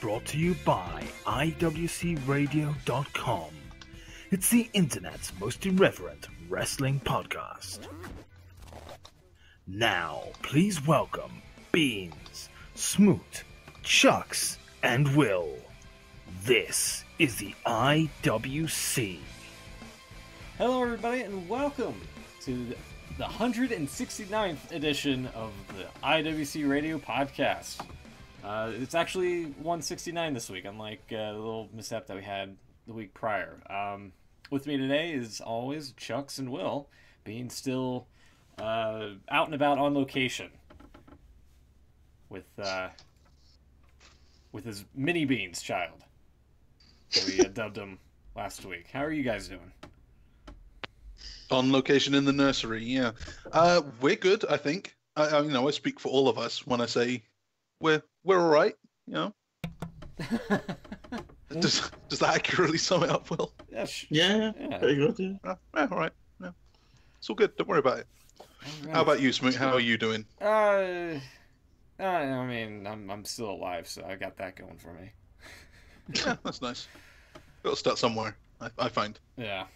brought to you by IWCRadio.com. It's the internet's most irreverent wrestling podcast. Now, please welcome Beans, Smoot, Chucks, and Will. This is the IWC. Hello everybody and welcome to the 169th edition of the IWC Radio Podcast. It's actually 169 this week, unlike the little mishap that we had the week prior. With me today is always Chucks and Will, being still out and about on location with his mini Beans child. So we dubbed him last week. How are you guys doing? On location in the nursery, yeah. We're good, I think. I speak for all of us when I say we're all right. You know. Does that accurately sum it up, Will? Yeah. Pretty good. Yeah. All right. Yeah. It's all good. Don't worry about it. Right. How about you, Smoot? How are you doing? I mean, I'm still alive, so I got that going for me. Yeah, that's nice. Got to start somewhere. I find. Yeah.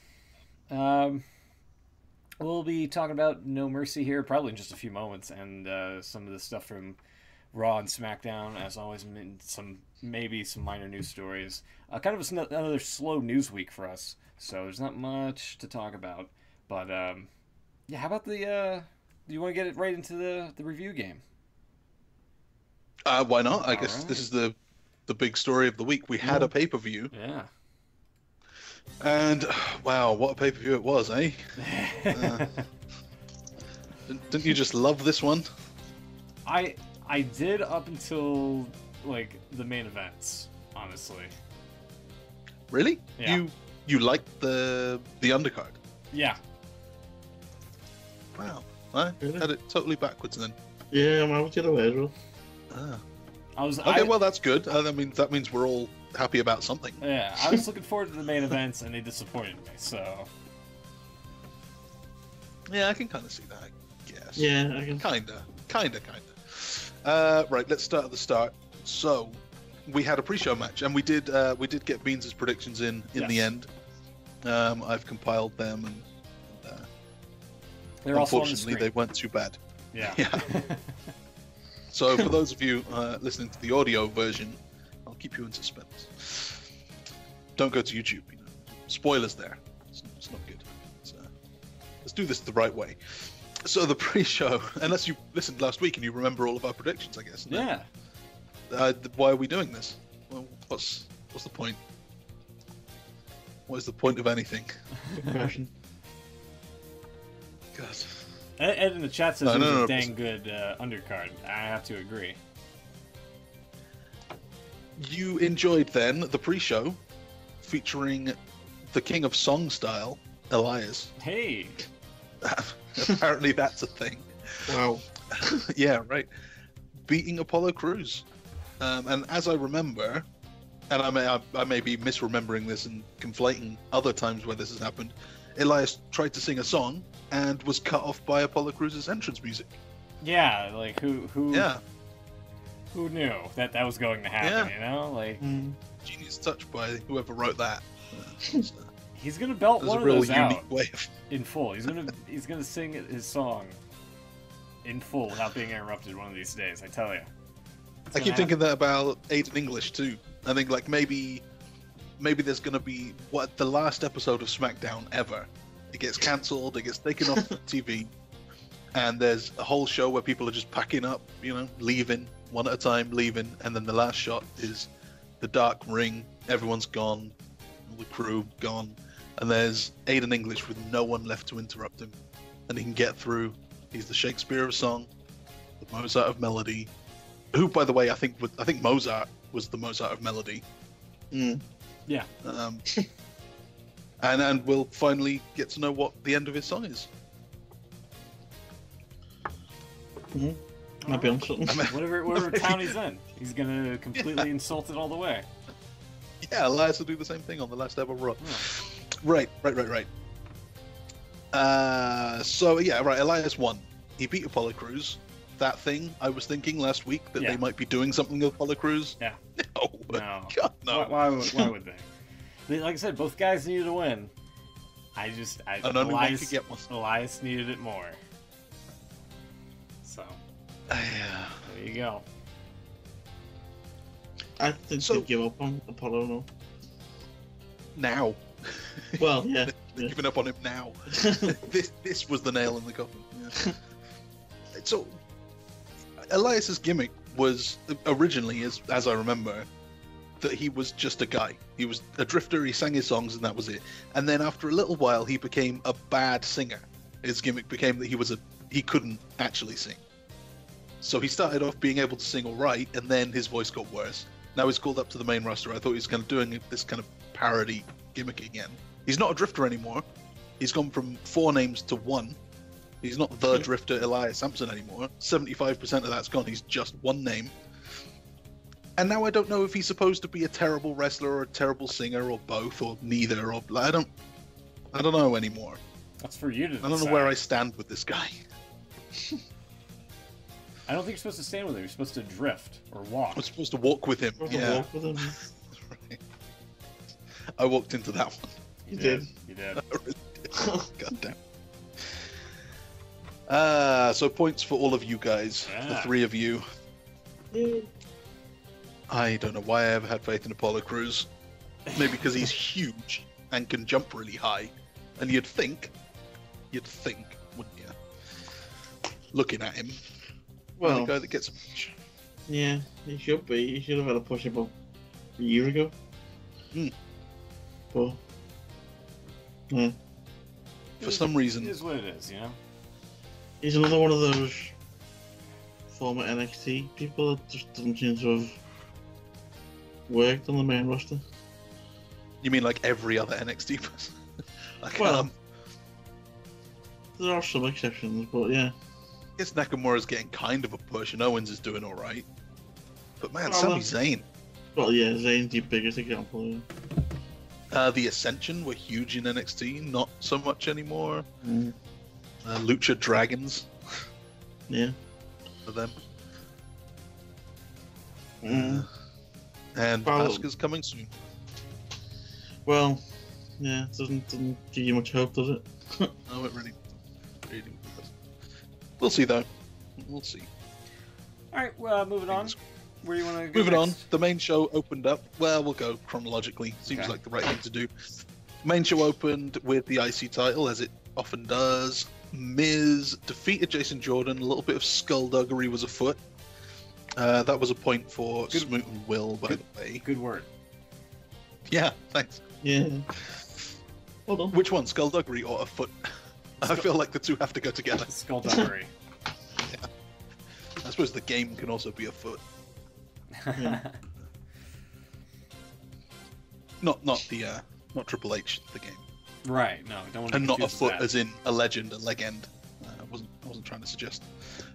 We'll be talking about No Mercy here probably in just a few moments, and some of the stuff from Raw and SmackDown, as always, maybe some minor news stories. Kind of another slow news week for us, so there's not much to talk about. But yeah, how about do you want to get it right into the review game? Why not? I guess this is the big story of the week. We had a pay-per-view. Yeah. And, wow, what a pay-per-view it was, eh? Didn't you just love this one? I did up until, like, the main events, honestly. Really? Yeah. You liked the undercard? Yeah. Wow. I had it totally backwards then. Yeah, I was the other way as well. Okay, well, that's good. That means we're all happy about something. Yeah, I was looking forward to the main events, and they disappointed me, so... Yeah, I can kind of see that, I guess. Yeah, I can... Kinda. Right, let's start at the start. So, we had a pre-show match, and we did get Beans' predictions in the end. I've compiled them, and they're also on the unfortunately, screen. they weren't too bad. Yeah. So, for those of you listening to the audio version, I'll keep you in suspense. Don't go to YouTube. Spoilers there. It's not good. Let's do this the right way. So the pre-show, unless you listened last week and you remember all of our predictions, I guess. Yeah. Why are we doing this? Well, what's the point? What is the point of anything? Good question. God. Ed in the chat says it was a dang good undercard. I have to agree. You enjoyed then the pre-show featuring the King of Song Style, Elias. Hey. Apparently that's a thing. Wow. Yeah, right. Beating Apollo Crews. And as I remember, and I may be misremembering this and conflating other times where this has happened, Elias tried to sing a song and was cut off by Apollo Crews' entrance music. Yeah, like who Yeah. Who knew that was going to happen, you know? Like Genius touch by whoever wrote that. He's gonna belt one of those out in full. He's gonna sing his song in full without being interrupted one of these days. I tell you. I keep thinking that about Aiden English too. I think like maybe there's gonna be the last episode of SmackDown ever. It gets cancelled. It gets taken off TV, and there's a whole show where people are just packing up, leaving one at a time, leaving, and then the last shot is the dark ring. Everyone's gone, all the crew gone. And there's Aiden English with no one left to interrupt him. And he can get through. He's the Shakespeare of song, the Mozart of melody. Who, by the way, I think Mozart was the Mozart of melody. Yeah. And we'll finally get to know what the end of his song is. Might be on something. Whatever town he's in, he's gonna completely insult it all the way. Yeah, Elias will do the same thing on the last ever Raw. Yeah. Right. So yeah, right. Elias won. He beat Apollo Crews. That thing I was thinking last week that they might be doing something with Apollo Crews. Yeah. No No. God, no. Why would they? Like I said, both guys needed to win. And only one could get one. Elias needed it more. So, there you go. I think So- they'd give up on Apollo now. Now. Well, yeah. They're giving up on him now. This was the nail in the coffin. Yeah. So, Elias's gimmick was originally, as I remember, that he was just a guy. He was a drifter, he sang his songs, and that was it. And then after a little while, he became a bad singer. His gimmick became that he couldn't actually sing. So he started off being able to sing all right, and then his voice got worse. Now he's called up to the main roster. I thought he was kind of doing this kind of parody gimmick again. He's not a drifter anymore. He's gone from 4 names to 1. He's not the drifter Elias Sampson anymore. 75% of that's gone. He's just 1 name. And now I don't know if he's supposed to be a terrible wrestler or a terrible singer or both or neither. Or I don't know anymore. That's for you to decide. I don't know where I stand with this guy. I don't think you're supposed to stand with him. You're supposed to drift or walk. I'm supposed to walk with him. Yeah. Walk with him. Right. I walked into that one. You did. You did. God damn. So points for all of you guys, the 3 of you. I don't know why I ever had faith in Apollo Crews. Maybe because he's huge and can jump really high. And you'd think, wouldn't you? Looking at him. Well, the guy that gets a push. yeah, he should be. He should have had a push about a year ago. But, yeah. For some reason. It is what it is, you know? He's another one of those former NXT people that just doesn't seem to have worked on the main roster. You mean like every other NXT person? Like, Well, there are some exceptions, but yeah. I guess Nakamura's getting kind of a push and Owens is doing alright. But man, Well, Sami Zayn. Well, yeah, Zayn's the biggest example. Yeah. The Ascension were huge in NXT, not so much anymore. Mm. Lucha Dragons Yeah. for them. Mm. And Well- Asuka's coming soon. Well, yeah, it doesn't give you much hope, does it? No, it really doesn't. We'll see though. We'll see. Alright, well, moving on. Where do you want to go Moving on, next? the main show opened up. Well, we'll go chronologically. Seems Okay. like the right thing to do. Main show opened with the IC title, as it often does. Miz defeated Jason Jordan. A little bit of skullduggery was afoot. That was a point for Good- Smoot and Will, by the way. Good word. Yeah, thanks. Yeah. Hold on. Which one, skullduggery or afoot? I feel like the two have to go together. Skullduggery. I suppose the game can also be afoot. Not Triple H, the game. Right, no, don't want to And not a confuse foot that. as in a legend, a legend. I wasn't trying to suggest.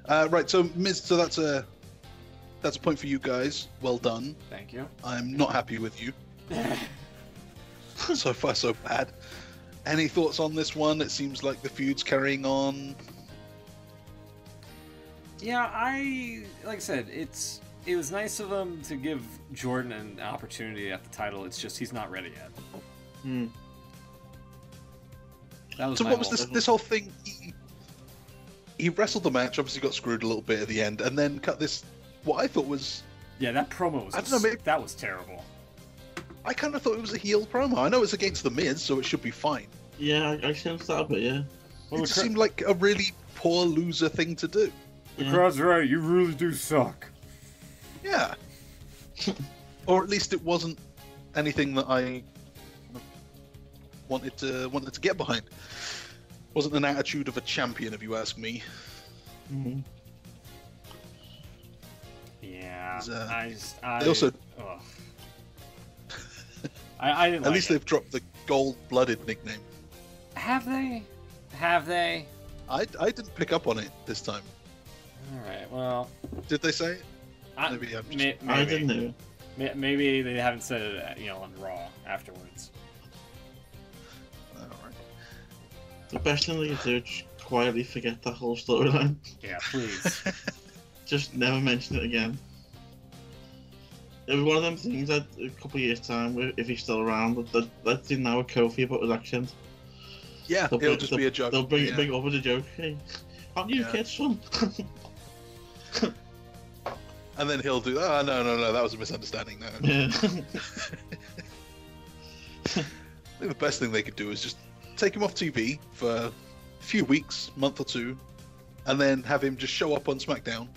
Right, so Miz, so that's a point for you guys. Well done. Thank you. I'm not happy with you. So far, so bad. Any thoughts on this one? It seems like the feud's carrying on. Yeah, like I said, it was nice of him to give Jordan an opportunity at the title. It's just he's not ready yet. Hmm. That was So my what was whole- this whole thing? He wrestled the match, obviously got screwed a little bit at the end, and then cut this, what I thought was... Yeah, that promo was I don't know, maybe- that was terrible. I kind of thought it was a heel promo. I know it's against The Miz, so it should be fine. Yeah, I sensed that a bit, yeah. Well, It just seemed like a really poor loser thing to do. the Yeah. crowd's right. You really do suck. Yeah. Or at least it wasn't anything that I wanted to get behind. Wasn't an attitude of a champion, if you ask me. Mm-hmm. Yeah, Is, I they also- ugh. I didn't At like least it. they've dropped the gold-blooded nickname. Have they? Have they? I didn't pick up on it this time. All right. Well, Did they say it? I, Maybe I'm just- maybe, I didn't know. Maybe they haven't said it, on Raw afterwards. Alright. The best thing they could do is just quietly forget that whole storyline. Yeah, please. Just never mention it again. It was one of them things that a couple of years' time, if he's still around, let's do now with Kofi about his accent. Yeah, it'll just be a joke. They'll bring yeah. it up as a joke. Hey, aren't you kids, son? And then he'll do, oh, no, that was a misunderstanding. No. Yeah. I think the best thing they could do is just take him off TV for a few weeks, month or two, and then have him just show up on SmackDown.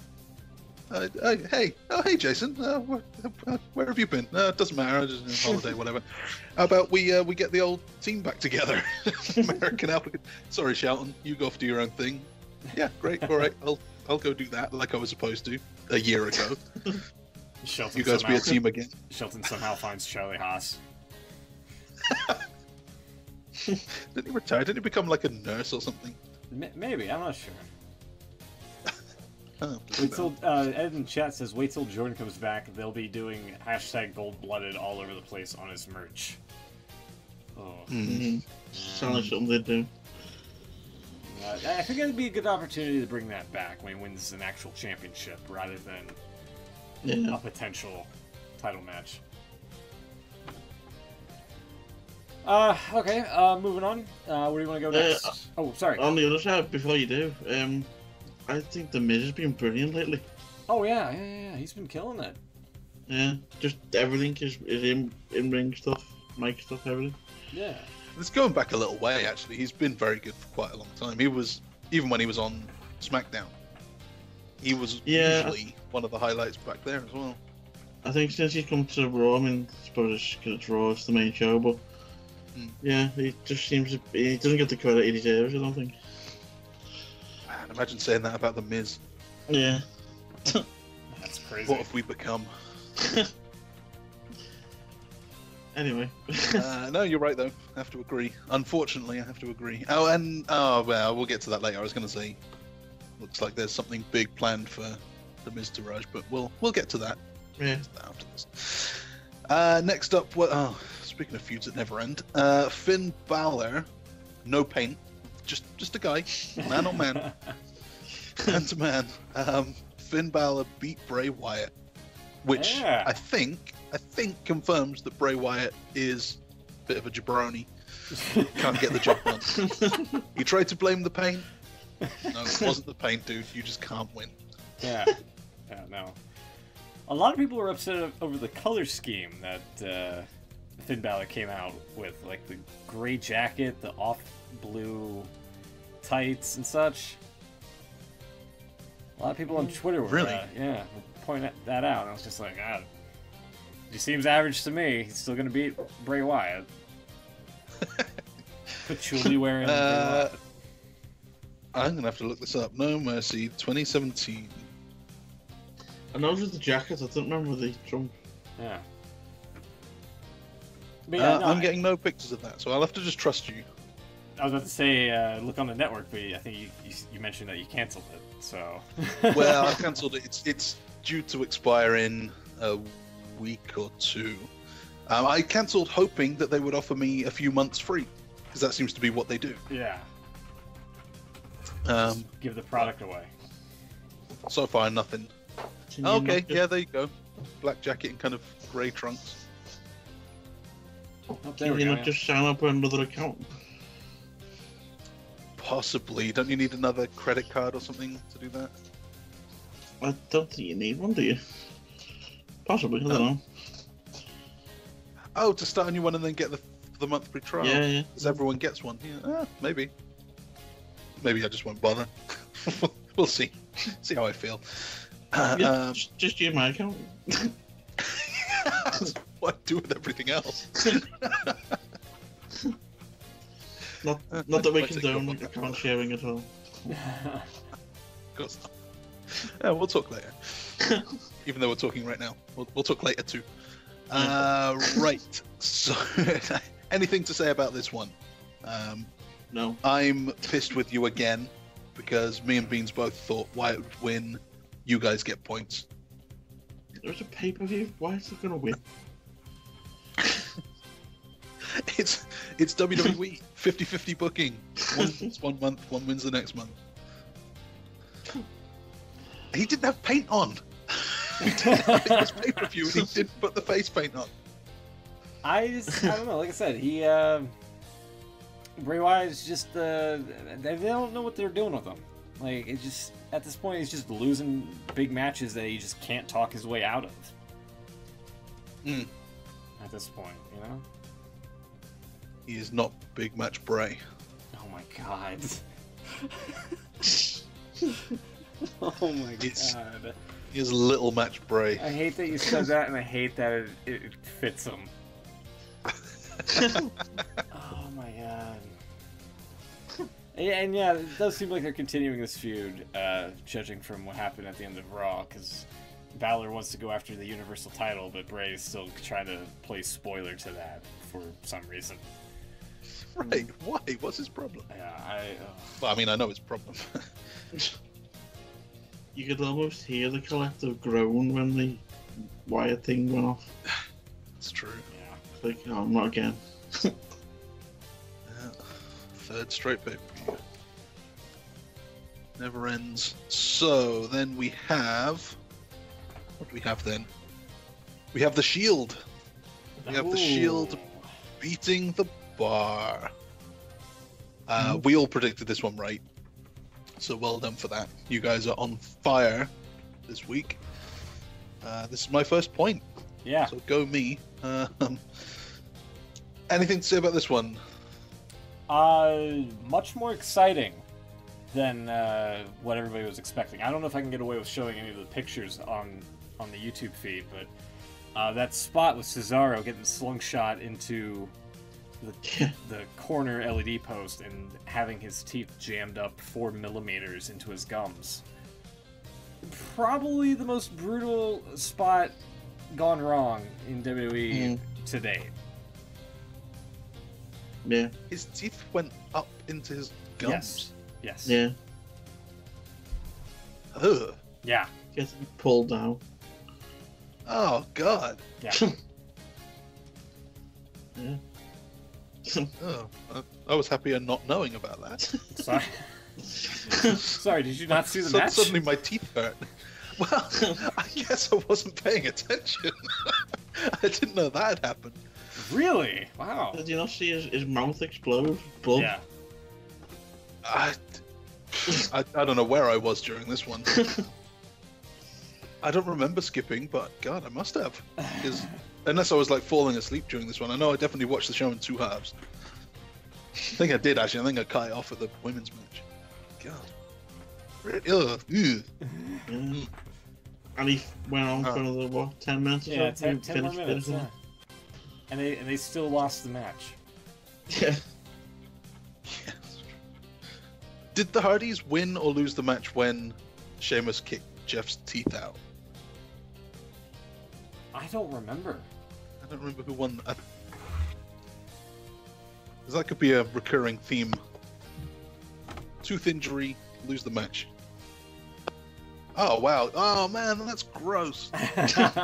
Hey, Jason, where have you been? It doesn't matter, just on holiday, whatever. How about we get the old team back together? American Applicant. Sorry, Shelton, you go off do your own thing. Yeah, great, all right, I'll go do that like I was supposed to a year ago. Shelton You guys be a team again. Shelton somehow finds Charlie Haas. Didn't he retire? Didn't he become like a nurse or something? Maybe, I'm not sure. Oh, Wait till Ed in chat says, wait till Jordan comes back. They'll be doing #gold-blooded all over the place on his merch. Oh. Sound like something they'd do. I think it'd be a good opportunity to bring that back when he wins an actual championship rather than a potential title match. Okay, moving on. Where do you want to go next? Oh, sorry. On the other side, before you do, I think The Miz has been brilliant lately. Oh, yeah. He's been killing it. Yeah, just everything is in-ring stuff, mic stuff, everything. Yeah. It's going back a little way, actually. He's been very good for quite a long time. He was, even when he was on SmackDown, he was usually one of the highlights back there as well. I think since he's come to Raw, I mean, I suppose it's Raw, it's the main show, but yeah, he just seems to he doesn't get the credit he deserves, I don't think. Man, imagine saying that about The Miz. Yeah. That's crazy. What have we become? Anyway. No, you're right, though. I have to agree. Unfortunately, I have to agree. Oh, well, we'll get to that later. I was going to say, looks like there's something big planned for The Miz to Raj, but we'll get to that. Yeah. After this. Next up, speaking of feuds that never end, Finn Balor, no paint, just a guy, man on man, man to man. Finn Balor beat Bray Wyatt, which I think confirms that Bray Wyatt is a bit of a jabroni. Can't get the job done. He tried to blame the paint. No, it wasn't the paint, dude. You just can't win. Yeah, no. A lot of people were upset over the color scheme that Finn Balor came out with, like the gray jacket, the off blue tights and such. A lot of people on Twitter were pointing that out. And I was just like, he seems average to me. He's still gonna beat Bray Wyatt. Patchouli wearing. Bray Wyatt. I'm gonna have to look this up. No Mercy, 2017. I know it was the jacket, I don't remember the trunk. Yeah. I'm getting no pictures of that, so I'll have to just trust you. I was about to say, look on the network, but I think you mentioned that you canceled it, so... Well, I cancelled it. It's due to expire in a week or two. I cancelled hoping that they would offer me a few months free, because that seems to be what they do. Yeah. Give the product away. So far, nothing. Okay, yeah, there you go. Black jacket and kind of grey trunks. Can you not just sign up with another account? Possibly. Don't you need another credit card or something to do that? I don't think you need one, do you? Possibly, I don't know. Oh, to start a new one and then get the month free trial? Yeah. Because everyone gets one. Yeah, maybe. Maybe I just won't bother. We'll see. See how I feel. Just use my account. What I do with everything else? not that we condone account sharing at all. Of course not. Yeah, we'll talk later. Even though we're talking right now, we'll talk later too. Right. So, anything to say about this one? No. I'm pissed with you again because me and Beans both thought Wyatt would win. You guys get points. There's a pay-per-view. Why is it gonna win? It's WWE 50-50 booking. One wins 1 month, one wins the next month. He didn't have paint on. This pay-per-view, and he didn't put the face paint on. I don't know. Like I said, Bray Wyatt is just they don't know what they're doing with him. Like, it just, at this point, he's just losing big matches that he just can't talk his way out of. At this point, you know? He is not big match Bray. Oh my god. Oh my god. He is little match Bray. I hate that you said that, and I hate that it fits him. Oh my god. And yeah, it does seem like they're continuing this feud, judging from what happened at the end of Raw, because Balor wants to go after the Universal title, but Bray is still trying to play spoiler to that for some reason. Right, why? What's his problem? Yeah, Well, I mean, I know his problem. You could almost hear the collective groan when the Wyatt thing went off. It's true. yeah. It's like, oh, not again. Yeah. Third straight pay-per-view. Never ends. So, then we have... What do we have then? We have the Shield. We have the Shield beating the Bar. We all predicted this one right. So well done for that. You guys are on fire this week. This is my first point. Yeah. So go me. Anything to say about this one? Much more exciting than what everybody was expecting. I don't know if I can get away with showing any of the pictures on the YouTube feed, but that spot with Cesaro getting slingshot into the corner LED post and having his teeth jammed up 4 millimeters into his gums. Probably the most brutal spot gone wrong in WWE to date. Yeah. His teeth went up into his gums. Yes. Yeah. Ugh. Yeah. Getting pulled down. Oh, God. Yeah. Yeah. Oh, I was happier not knowing about that. Sorry. Sorry, did you not see the match? Suddenly my teeth hurt. Well, I guess I wasn't paying attention. I didn't know that had happened. Really? Wow. Did you not see his mouth explode? Blood? Yeah. I don't know where I was during this one. I don't remember skipping, but God, I must have. Because unless I was like falling asleep during this one. I know I definitely watched the show in 2 halves. I think I did actually. I think I cut it off at the women's match. God. Ugh. Yeah. And he went on for another, what, 10 minutes or Yeah, so? 10 more minutes, yeah. And they still lost the match. Yeah. Yes. Did the Hardys win or lose the match when Sheamus kicked Jeff's teeth out? I don't remember. I don't remember who won. Because that could be a recurring theme. Tooth injury, lose the match. Oh, wow. Oh, man, that's gross.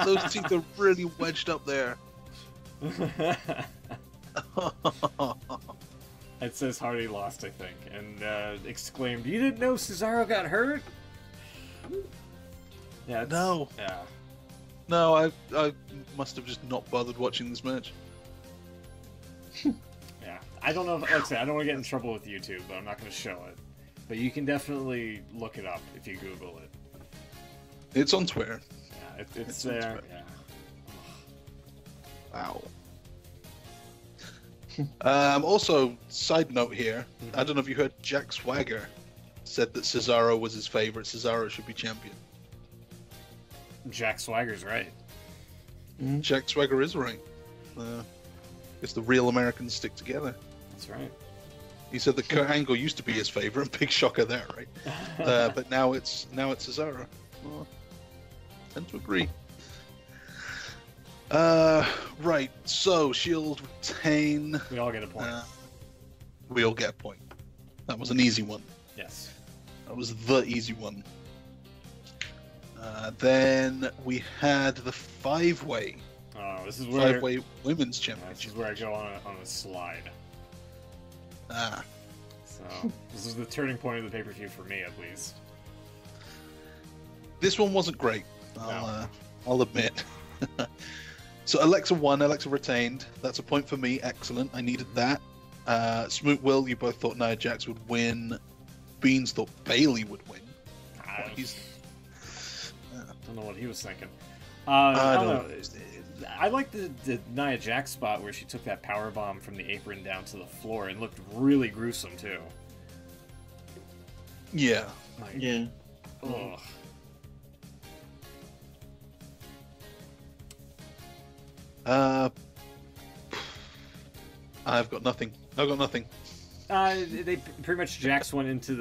Those teeth are really wedged up there. It says Hardy lost, I think, and exclaimed, "You didn't know Cesaro got hurt?" Yeah. No. Yeah. No, I must have just not bothered watching this match. Yeah. I don't know if, like I said, I don't want to get in trouble with YouTube, but I'm not going to show it. But you can definitely look it up if you Google it. It's on Twitter. Yeah, it's on there. Twitter. Yeah. Wow. Also, side note here, I don't know if you heard Jack Swagger said that Cesaro was his favorite. Cesaro should be champion. Jack Swagger's right. Jack Swagger is right. It's the real Americans stick together. That's right. He said that Kurt Angle used to be his favorite. Big shocker there, right? But now it's Cesaro. Well, I tend to agree. Right. So Shield retain. We all get a point. We all get a point. That was an easy one. Yes. That was the easy one. Then we had the 5-way. Oh, this is where 5-way women's this championship. is where I go on a slide. Ah. So this is the turning point of the pay-per-view for me, at least. This one wasn't great. I'll admit. So Alexa won, Alexa retained. That's a point for me. Excellent. I needed that. Smoot Will, you both thought Nia Jax would win. Beans thought Bailey would win. I He's... don't know what he was thinking. I don't don't know. I like the Nia Jax spot where she took that power bomb from the apron down to the floor and looked really gruesome too. Yeah. Like, Yeah. ugh. I've got nothing. I've got nothing. They pretty much Jax went into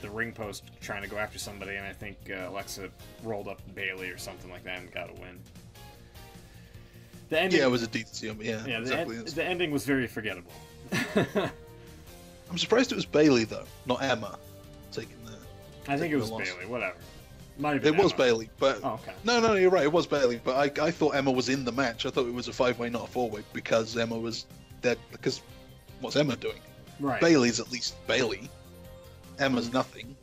the ring post trying to go after somebody, and I think Alexa rolled up Bailey or something like that and got a win. The ending, Yeah, it was a DCM. Yeah, yeah. exactly. The ending was very forgettable. I'm surprised it was Bailey though, not Emma, taking the. I think it was the loss. Bailey. Whatever. Might have been It was Emma. Bailey, but Oh, okay. no, you're right. It was Bailey, but I thought Emma was in the match. I thought it was a 5-way, not a 4-way, because Emma was dead. Because what's Emma doing? Right. Bailey's at least Bailey. Emma's nothing.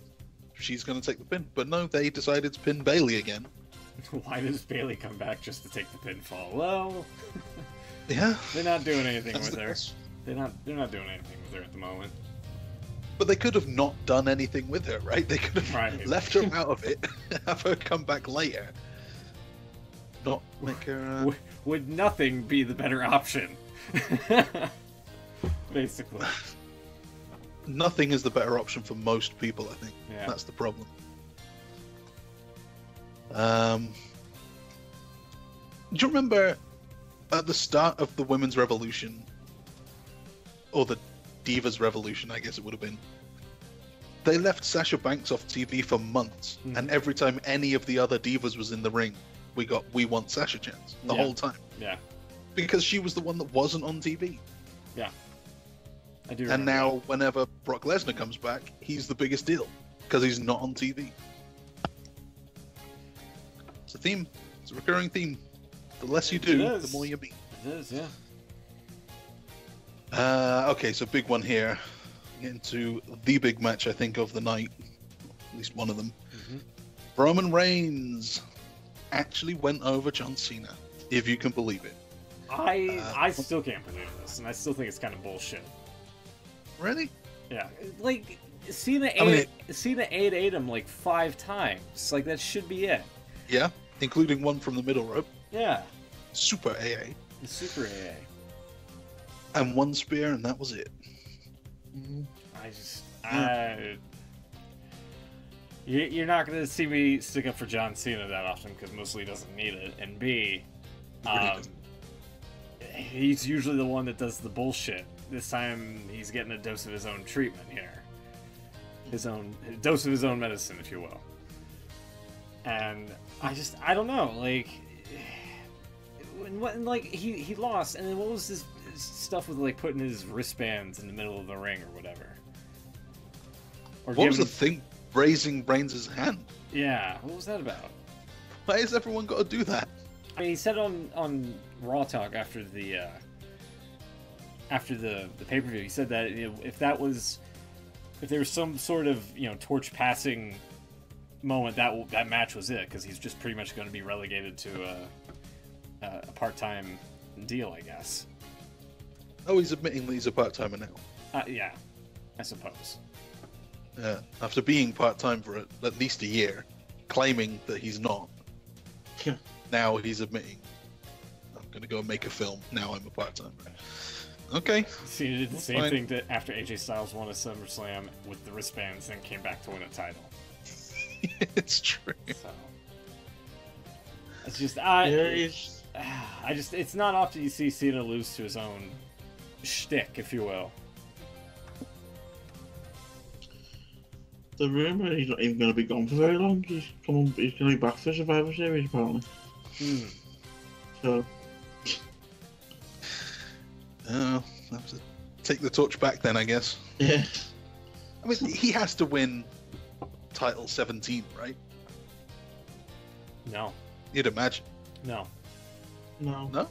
She's going to take the pin, but no, they decided to pin Bailey again. Why does Bailey come back just to take the pinfall? Well, Yeah, they're not doing anything that's with the her. question. They're not doing anything with her at the moment. But they could have not done anything with her, right? They could have Right. left her out of it, have her come back later. Not make her. Would nothing be the better option? Basically. Nothing is the better option for most people, I think. Yeah. That's the problem. Do you remember at the start of the Women's Revolution, or the Divas Revolution, I guess it would have been, they left Sasha Banks off TV for months, and every time any of the other Divas was in the ring, we got "We Want Sasha" chants the Yeah. whole time. Yeah. Because she was the one that wasn't on TV. Yeah. I do. And remember now, whenever Brock Lesnar comes back, he's the biggest deal because he's not on TV. It's a theme. It's a recurring theme. The less you do, It the is. more you beat. that. It is, yeah. Okay, so big one here. Get into the big match, I think, of the night. At least one of them. Mhm. Roman Reigns actually went over John Cena, if you can believe it. I still can't believe this, and I still think it's kind of bullshit. Really? Yeah, like Cena I mean, Cena ate him like 5 times. Like that should be it. Yeah, including one from the middle rope. Yeah, Super AA. the Super AA. And one spear, and that was it. You're not gonna see me stick up for John Cena that often because mostly he doesn't need it, and B, Really doesn't. he's usually the one that does the bullshit. This time he's getting a dose of his own treatment here, a dose of his own medicine, if you will. And I don't know, like, like he lost, and then what was this stuff with like putting his wristbands in the middle of the ring or whatever? Or What was the giving- thing raising Reigns' hand? Yeah, what was that about? Why has everyone got to do that? I mean, he said on Raw Talk after the pay-per-view, he said that, you know, if there was some sort of, you know, torch passing moment, that match was it, because he's just pretty much going to be relegated to a part-time deal, I guess. Oh, he's admitting that he's a part-timer now. Yeah, I suppose. Yeah, after being part-time for at least a year, claiming that he's not. Yeah. Now he's admitting, I'm going to go make a film. Now I'm a part-timer. Okay. Cena did the same Fine. thing that after AJ Styles won a SummerSlam with the wristbands, then came back to win a title. It's true. So it's just Yeah, it's it's not often you see Cena lose to his own shtick, if you will. the rumor he's not even going to be gone for very long. He's going to be back for Survivor Series apparently. So I'll have to take the torch back then, I guess. yeah, I mean, he has to win title 17, right? No, You'd imagine. no. No?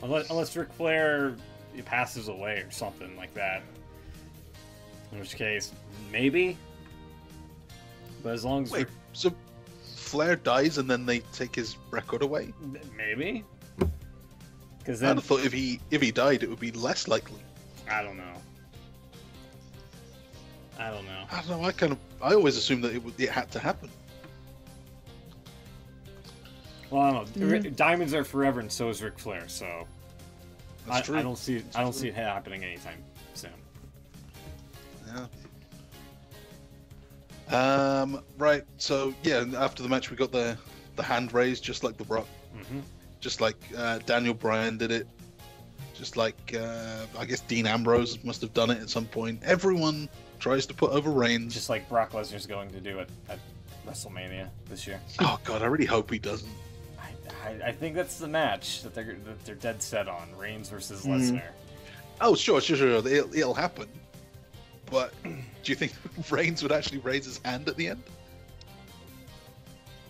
Unless Ric Flair passes away or something like that. In which case, maybe. But as long as Wait, so Flair dies and then they take his record away? Maybe. Because I'd then have thought if he died, it would be less likely. I don't know. I don't know. I always assumed that it had to happen. Well, I don't know. Diamonds are forever, and so is Ric Flair. So That's true. I don't see it happening anytime soon. Yeah. Right. So yeah, after the match, we got the hand raised, just like The Rock, just like Daniel Bryan did it, just like I guess Dean Ambrose must have done it at some point. Everyone tries to put over Reigns, just like Brock Lesnar's going to do it at WrestleMania this year. Oh God, I really hope he doesn't. I think that's the match that they're dead set on: Reigns versus Lesnar. Oh sure, it'll happen. But do you think Reigns would actually raise his hand at the end?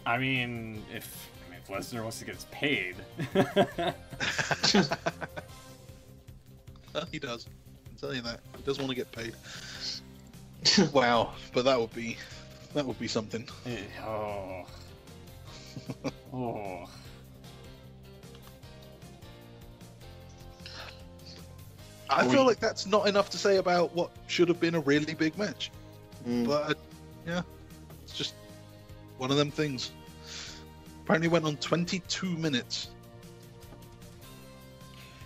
I mean, if Lesnar wants to get his paid. Well, he does. I'll tell you that. He does want to get paid. Wow, but that would be something. Oh. Oh. I feel like that's not enough to say about what should have been a really big match. But yeah, it's just one of them things. Apparently went on 22 minutes.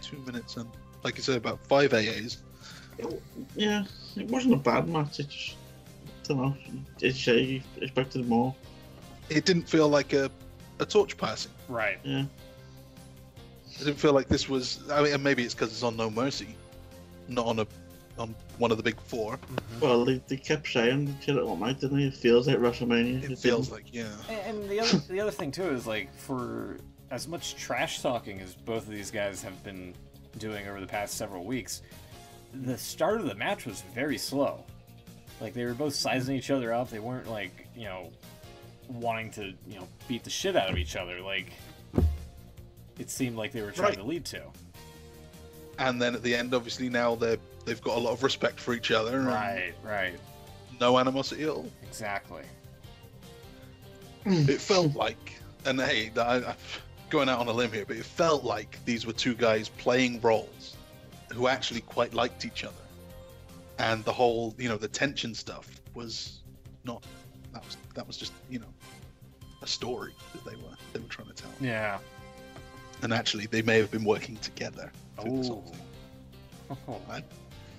2 minutes and, like you said, about 5 AAs. Yeah, it wasn't a bad match. It just, I don't know. It's you expected more. It didn't feel like a torch passing. Right. Yeah. It didn't feel like this was. I mean, maybe it's because it's on No Mercy, not on one of the big four. Well, they kept saying shit all night, didn't they? It feels like WrestleMania. It feels like, yeah. And the other thing too is, like, for as much trash talking as both of these guys have been doing over the past several weeks, the start of the match was very slow. Like, they were both sizing each other up. They weren't, like, wanting to, beat the shit out of each other. Like, it seemed like they were trying to lead to. And then at the end, obviously, now they've got a lot of respect for each other. Right. No animosity at all. Exactly. It felt like, and hey, I'm going out on a limb here, but it felt like these were two guys playing roles who actually quite liked each other. And the whole, the tension stuff was not. That was just, a story that they were trying to tell. Yeah. And actually, they may have been working together through this whole thing.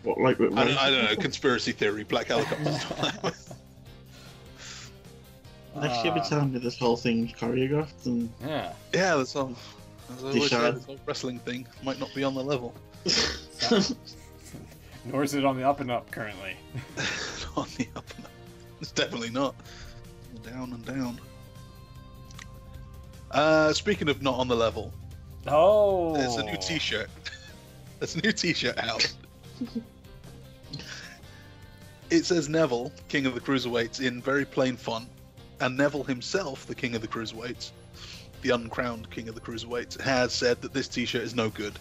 What, like with I don't know. Conspiracy theory, black helicopters. Next year, be telling me this whole thing's choreographed and Yeah. Yeah, that's all. As I always say, Decide. this whole wrestling thing might not be on the level. Nor is it on the up and up currently. On the up and up. It's definitely not. Down and down. Speaking of not on the level, Oh. there's a new T-shirt. There's a new T-shirt out. It says Neville, King of the Cruiserweights, in very plain font, and Neville himself, the King of the Cruiserweights, the uncrowned King of the Cruiserweights, has said that this T-shirt is no good.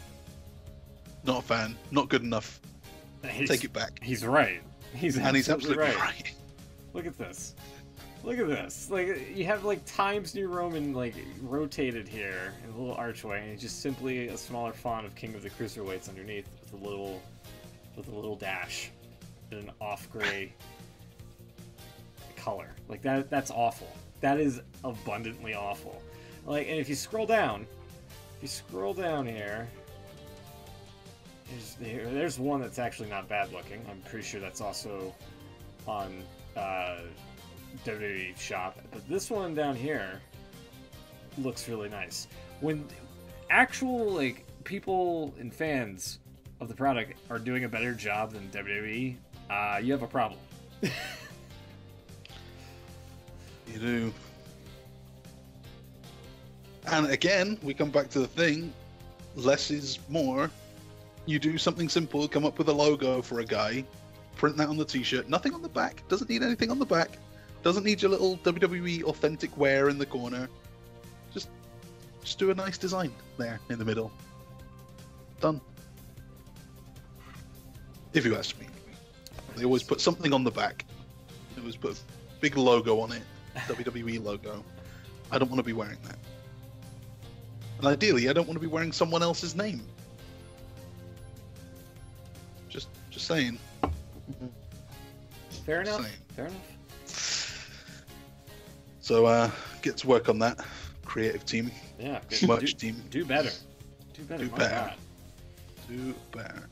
Not a fan. Not good enough. Take it back. He's right. He's absolutely right. Look at this. Look at this. Like, you have, like, Times New Roman, like, rotated here in a little archway, and it's just simply a smaller font of King of the Cruiserweights underneath with a little dash in an off-gray color. Like, that's awful. That is abundantly awful. Like, and if you scroll down here, there's one that's actually not bad looking. I'm pretty sure that's also on WWE shop, but this one down here looks really nice. When actual, like, people and fans of the product are doing a better job than WWE, you have a problem. You do. And again, we come back to the thing, less is more. You do something simple, come up with a logo for a guy, print that on the T-shirt, nothing on the back, doesn't need anything on the back, doesn't need your little WWE authentic wear in the corner. Just do a nice design there in the middle. Done. If you ask me. They always put something on the back. They always put a big logo on it, WWE logo. I don't want to be wearing that. And ideally, I don't want to be wearing someone else's name. Just saying. Fair enough. Saying. Fair enough. So get to work on that, creative team. Yeah. Merch team. Do better. Do better. Do My better. God. Do better.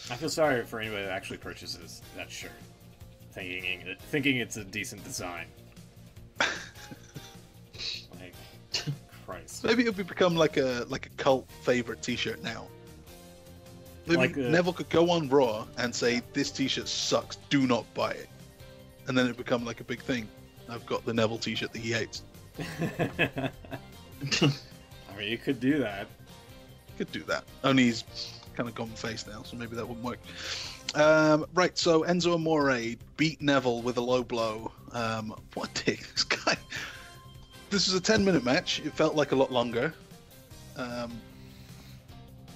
I feel sorry for anybody that actually purchases that shirt, thinking it's a decent design. Like, Christ. Maybe it'll become like a cult favorite T-shirt now. Maybe Like Neville could go on Raw and say, "This T-shirt sucks. Do not buy it," and then it become like a big thing. I've got the Neville T-shirt that he hates. I mean, you could do that. Could do that. Only he's kind of gone face now, so maybe that wouldn't work. Right, so Enzo Amore beat Neville with a low blow. What a dick, this guy. This was a 10-minute match. It felt like a lot longer.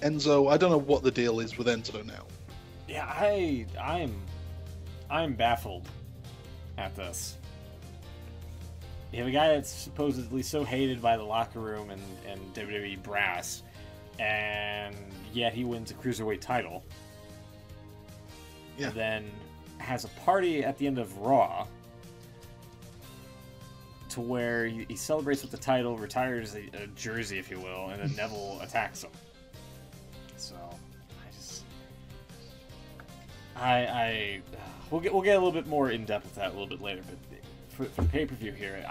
Enzo, I don't know what the deal is with Enzo now. Yeah, I'm baffled at this. You have a guy that's supposedly so hated by the locker room and WWE brass, and yet he wins a cruiserweight title. Yeah. And then has a party at the end of Raw to where he celebrates with the title, retires a jersey, if you will, and then Neville attacks him. So, we'll get a little bit more in depth with that a little bit later. But for the pay-per-view here,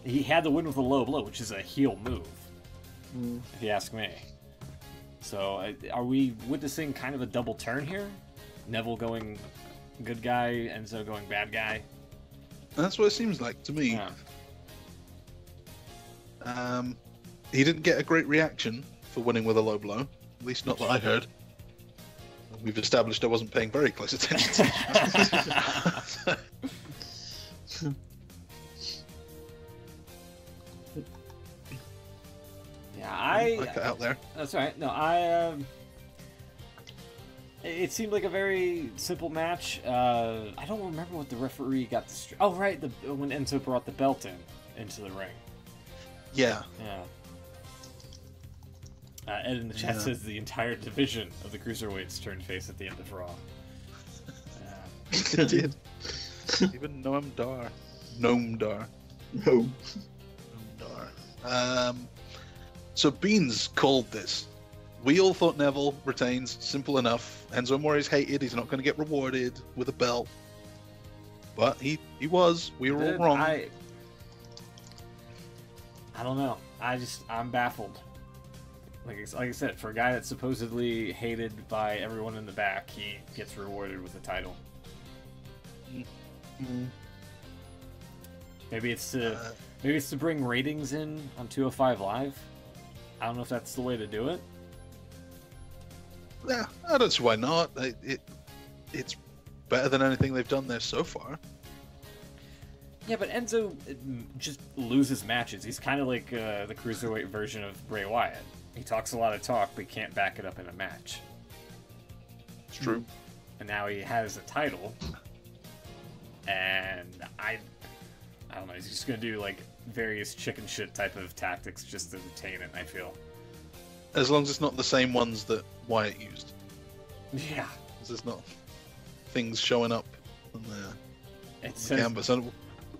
he had the win with a low blow, which is a heel move, if you ask me. So, are we witnessing kind of a double turn here? Neville going good guy, Enzo going bad guy. That's what it seems like to me. Yeah. He didn't get a great reaction for winning with a low blow, at least not that I heard. We've established I wasn't paying very close attention to Yeah, I cut out there. That's all right. No, it seemed like a very simple match. I don't remember what the referee got the. Oh, right, when Enzo brought the belt into the ring. Yeah. Yeah. Ed in the chat says the entire division of the cruiserweights turned face at the end of Raw. It did. Even Noam Dar. No. So Beans called this. We all thought Neville retains. Simple enough. Enzo Amore's hated. He's not going to get rewarded with a belt. But he was. We were all wrong. I don't know. I'm baffled. Like I said, for a guy that's supposedly hated by everyone in the back, he gets rewarded with a title. Mm-hmm. Maybe it's to bring ratings in on 205 Live. I don't know if that's the way to do it. Yeah, I don't see why not. It's better than anything they've done there so far. Yeah, but Enzo just loses matches. He's kind of like the cruiserweight version of Bray Wyatt. He talks a lot of talk, but can't back it up in a match. It's true. And now he has a title, and I don't know. He's just gonna do like various chicken shit type of tactics just to retain it. I feel. As long as it's not the same ones that Wyatt used. Yeah. There's not things showing up on the canvas.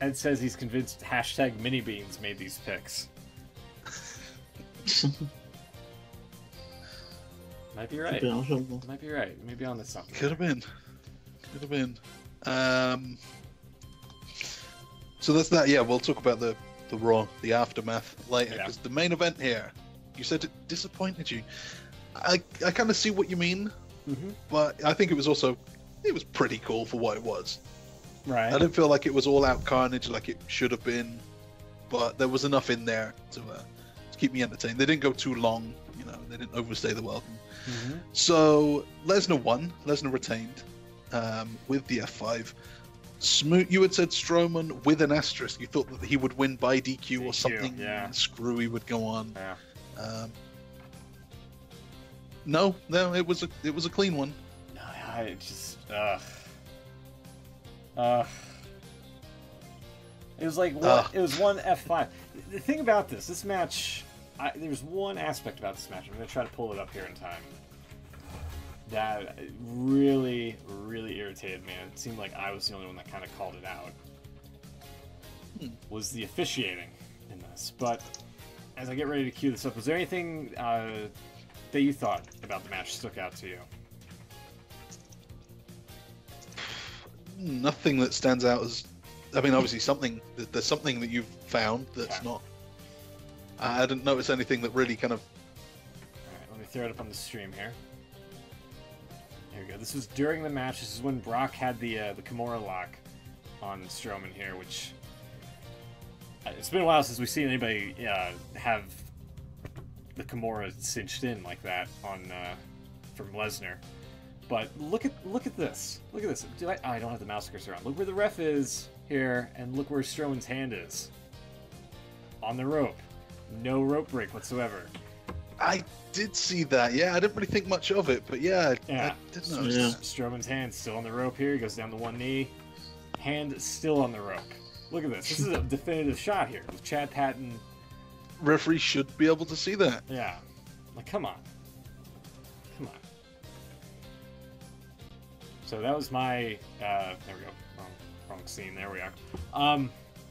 Ed says he's convinced hashtag Minibeans made these picks. Might be right. Might be right. Maybe on to something. Could have been. So that's that. Yeah, we'll talk about the Raw, the aftermath later. Because the main event here, you said it disappointed you. I kind of see what you mean, but I think it was pretty cool for what it was. Right. I didn't feel like it was all out carnage like it should have been, but there was enough in there to keep me entertained. They didn't go too long, they didn't overstay the welcome. So Lesnar won. Lesnar retained with the F5. You had said Strowman with an asterisk. You thought that he would win by DQ or something screwy would go on. Yeah. No, it was a clean one. No, it just It was like it was one F5. The thing about this match, there's one aspect about this match. I'm gonna try to pull it up here in time. That really, really irritated me. It seemed like I was the only one that kind of called it out. Was the officiating in this. But as I get ready to cue this up, was there anything that you thought about the match stuck out to you? Nothing that stands out as... I mean, obviously there's something that you've found that's not... I didn't notice anything that really kind of... Alright, let me throw it up on the stream here. There we go. This was during the match. This is when Brock had the Kimura lock on Strowman here, which... it's been a while since we've seen anybody have the Kimura cinched in like that on from Lesnar. But look at this. Look at this. I don't have the mouse cursor on. Look where the ref is here, and look where Strowman's hand is. On the rope. No rope break whatsoever. I did see that. Yeah, I didn't really think much of it, but I did notice. Yeah. Strowman's hand still on the rope here. He goes down to one knee. Hand still on the rope. Look at this. This is a definitive shot here with Chad Patton. Referee should be able to see that. Yeah. Like, come on. Come on. So that was my... there we go. Wrong scene. There we are.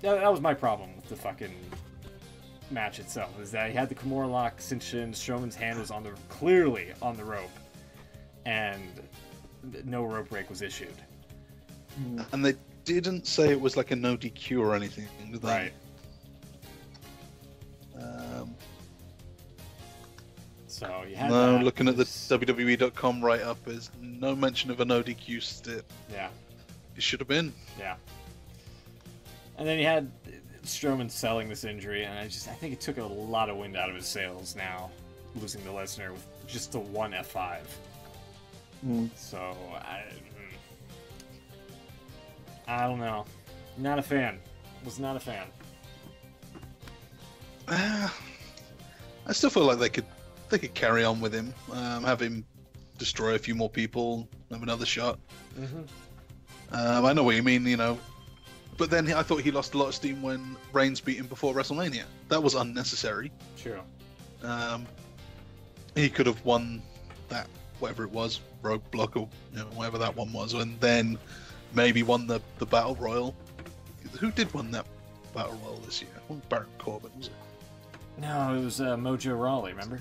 That was my problem with the fucking match itself, is that he had the Kimura lock cinched in. Strowman's hand was clearly on the rope. And no rope break was issued. And they didn't say it was like a no DQ or anything, did they? Right. So you had looking at the WWE.com write-up, there's no mention of a no DQ stip. Yeah. It should have been. Yeah. And then you had Strowman selling this injury, and I think it took a lot of wind out of his sails now, losing to Lesnar with just the one F5. So I don't know. Not a fan. Was not a fan. I still feel like they could carry on with him, have him destroy a few more people, have another shot. I know what you mean, but then I thought he lost a lot of steam when Reigns beat him before WrestleMania. That was unnecessary. True. He could have won that, whatever it was, roadblock or whatever that one was, and then maybe won the Battle Royal. Who did win that Battle Royal this year? Baron Corbin, was it? No, it was Mojo Rawley, remember?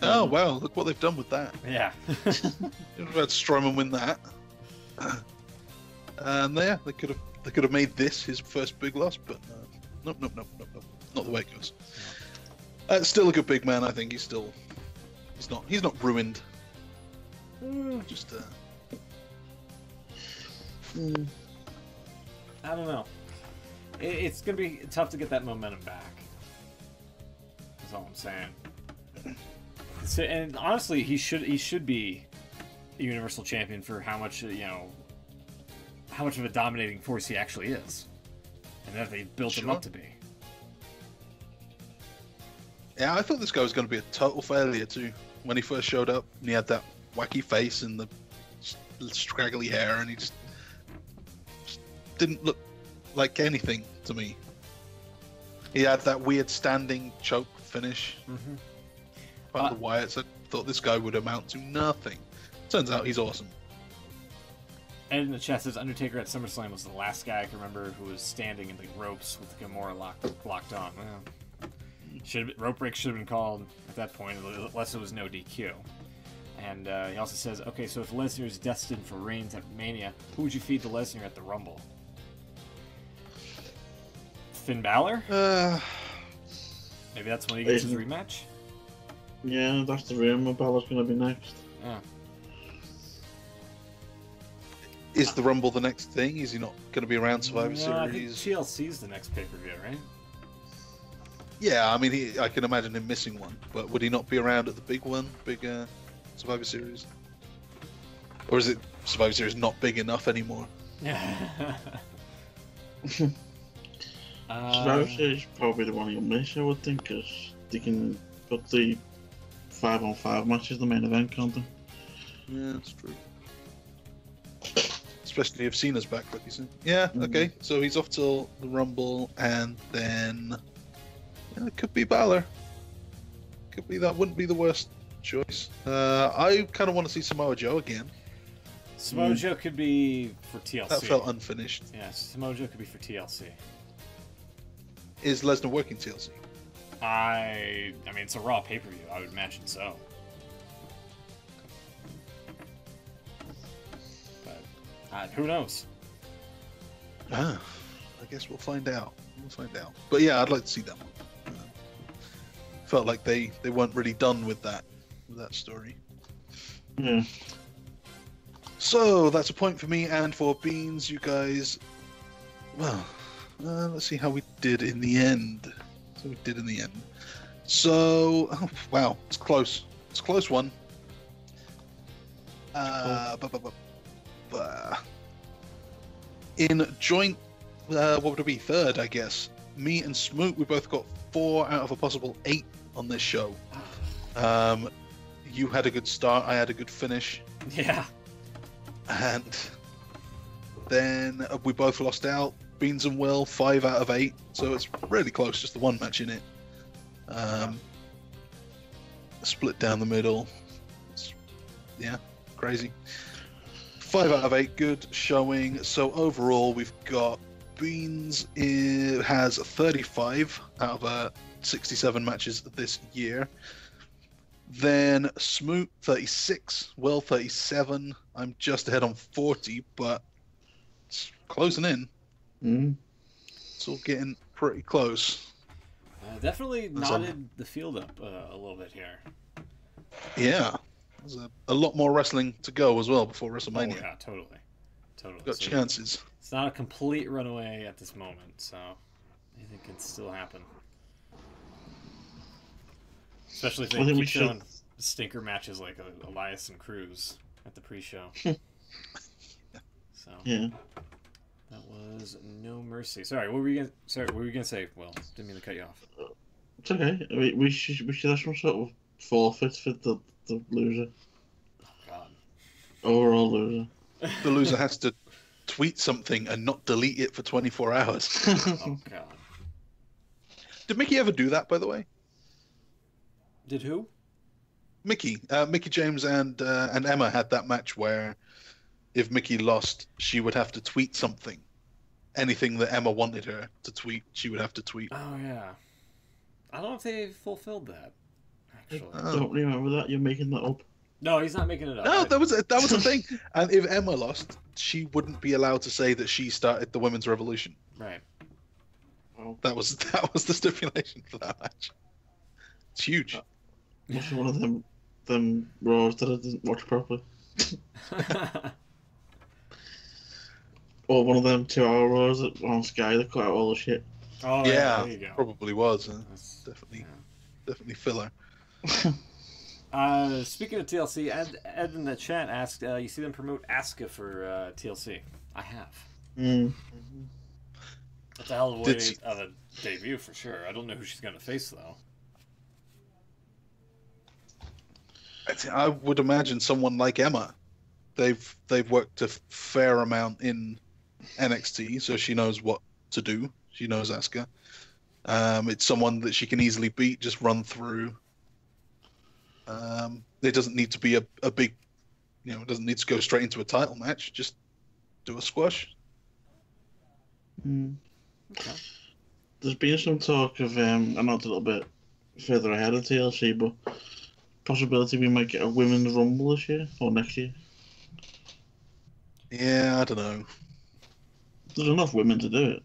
Oh, well, look what they've done with that. Yeah. We've had Strowman win that. And they could have made this his first big loss, but nope. Not the way it goes. Still a good big man, I think. He's not ruined. Just I don't know. It's gonna be tough to get that momentum back. That's all I'm saying. So, and honestly, he should be a Universal Champion for how much how much of a dominating force he actually is, and that they built him up to be. Yeah, I thought this guy was going to be a total failure too when he first showed up. And he had that wacky face and the scraggly hair, and he just didn't look like anything to me. He had that weird standing choke finish. Part of the Wyatts. I thought this guy would amount to nothing. Turns out he's awesome. Ed in the chat says Undertaker at SummerSlam was the last guy I can remember who was standing in the ropes with the Kimura locked on. Well, rope break should have been called at that point, unless it was no DQ. And he also says, okay, so if Lesnar is destined for Reigns at Mania, who would you feed to Lesnar at the Rumble? Finn Balor? Maybe that's when he gets his rematch? Yeah, that's the rumor. Balor's going to be next. Yeah. Is the Rumble the next thing? Is he not going to be around Survivor Series? I think TLC's the next pay-per-view, right? Yeah, I mean, I can imagine him missing one, but would he not be around at the big one, Survivor Series? Or is it Survivor Series not big enough anymore? Survivor Series is probably the one you'll miss, I would think, because they can put the 5-on-5 matches the main event, can't they? Yeah, that's true. Especially if Cena's back pretty soon. Yeah, okay. So he's off till the Rumble, and then it could be Balor. Could be that. Wouldn't be the worst choice. I kind of want to see Samoa Joe again. Samoa Joe could be for TLC. That felt unfinished. Yeah, Samoa Joe could be for TLC. Is Lesnar working TLC? I mean, it's a Raw pay-per-view. I would imagine so. But who knows? I guess we'll find out. But yeah, I'd like to see that one. Felt like they weren't really done with that story. Yeah. So that's a point for me and for Beans. You guys, well, let's see how we did in the end. So, oh, wow, it's close. It's a close one. In joint, what would it be? Third, I guess. Me and Smoot, we both got 4 out of a possible 8 on this show. You had a good start. I had a good finish. Yeah. And then we both lost out. Beans and Will, 5 out of 8. So it's really close, just the one match in it. Split down the middle. Yeah, crazy. 5 out of 8, good showing. So overall, we've got Beans has 35 out of 67 matches this year. Then Smoot 36, Will 37. I'm just ahead on 40, but it's closing in. It's all getting pretty close. Definitely knotted the field up a little bit here. Yeah, there's a lot more wrestling to go as well before WrestleMania. Oh yeah, totally. Got So chances. it's not a complete runaway at this moment, so anything can still happen. Especially if they keep showing stinker matches like Elias and Cruz at the pre-show. So Yeah. that was no mercy. Sorry, what were you gonna say? Well, didn't mean to cut you off. It's okay. I mean, we should have some sort of forfeit for the loser. Oh God. Overall loser. The loser has to tweet something and not delete it for 24 hours. Oh God. Did Mickey ever do that, by the way? Did who? Mickey James and Emma had that match where if Mickey lost, she would have to tweet something. Anything that Emma wanted her to tweet, she would have to tweet. Oh yeah. I don't know if they fulfilled that. Actually. I don't remember that. You're making that up. No, he's not making it up. No, that was the thing. And if Emma lost, she wouldn't be allowed to say that she started the women's revolution. Right. Oh. That was the stipulation for that match. It's huge. Must be one of them Raws that I didn't watch properly. Or one of them 2-hour Raws that on Sky that cut out all the shit. Oh Yeah, there you go. probably was. That's- Definitely filler. Speaking of TLC, Ed in the chat asked, you see them promote Asuka for TLC? I have. That's a hell of a way of a debut for sure. I don't know who she's going to face though. I would imagine someone like Emma. They've worked a fair amount in NXT, so she knows what to do. She knows Asuka. It's someone that she can easily beat, just run through. It doesn't need to be a big, it doesn't need to go straight into a title match. Just do a squash. Okay. There's been some talk of, I know it's a little bit further ahead of TLC, but possibility we might get a women's rumble this year or next year. Yeah, I don't know. There's enough women to do it.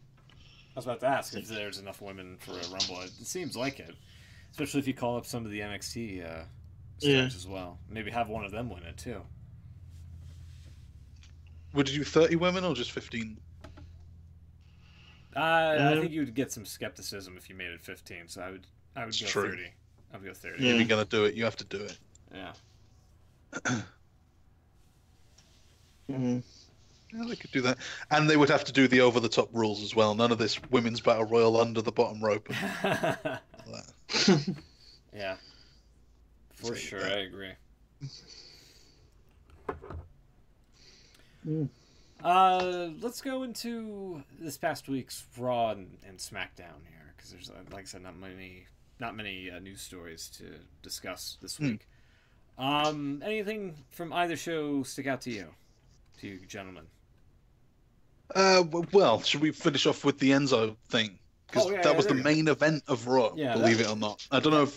I was about to ask if there's enough women for a Rumble. It seems like it. Especially if you call up some of the NXT stars as well. Maybe have one of them win it too. Would you do 30 women or just 15? I think you would get some skepticism if you made it 15, so I would go true. 30. I would go 30. Yeah. If you're going to do it, you have to do it. Yeah. Yeah, they could do that. And they would have to do the over-the-top rules as well. None of this women's battle royal under the bottom rope. Yeah. For Say sure, that. I agree. Let's go into this past week's Raw and SmackDown here, because there's, like I said, not many news stories to discuss this week. Anything from either show stick out to you gentlemen? Well, should we finish off with the Enzo thing? Because that was the main event of Raw, believe it or not. I don't know if...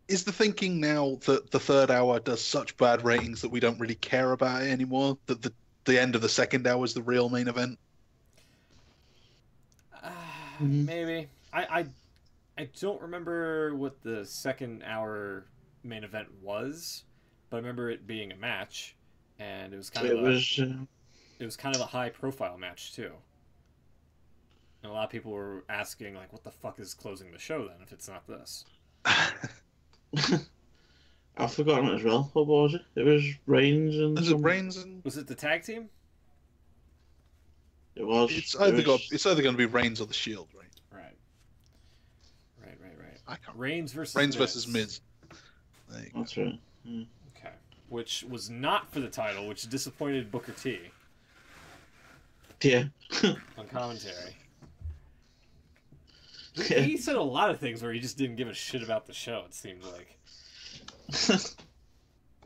Is the thinking now that the third hour does such bad ratings that we don't really care about it anymore? That the end of the second hour is the real main event? Maybe. I don't remember what the second hour main event was, but I remember it being a match, and it was kind of a high profile match too. And a lot of people were asking, like, what the fuck is closing the show then if it's not this? I've forgotten it as well. What was it? It was Reigns and... Was it the tag team? It was. It's either going to be Reigns or the Shield, right? Right. Reigns versus Miz. There you go. That's right. Yeah. Okay. Which was not for the title, which disappointed Booker T. Yeah. On commentary. He said a lot of things where he just didn't give a shit about the show, it seemed like.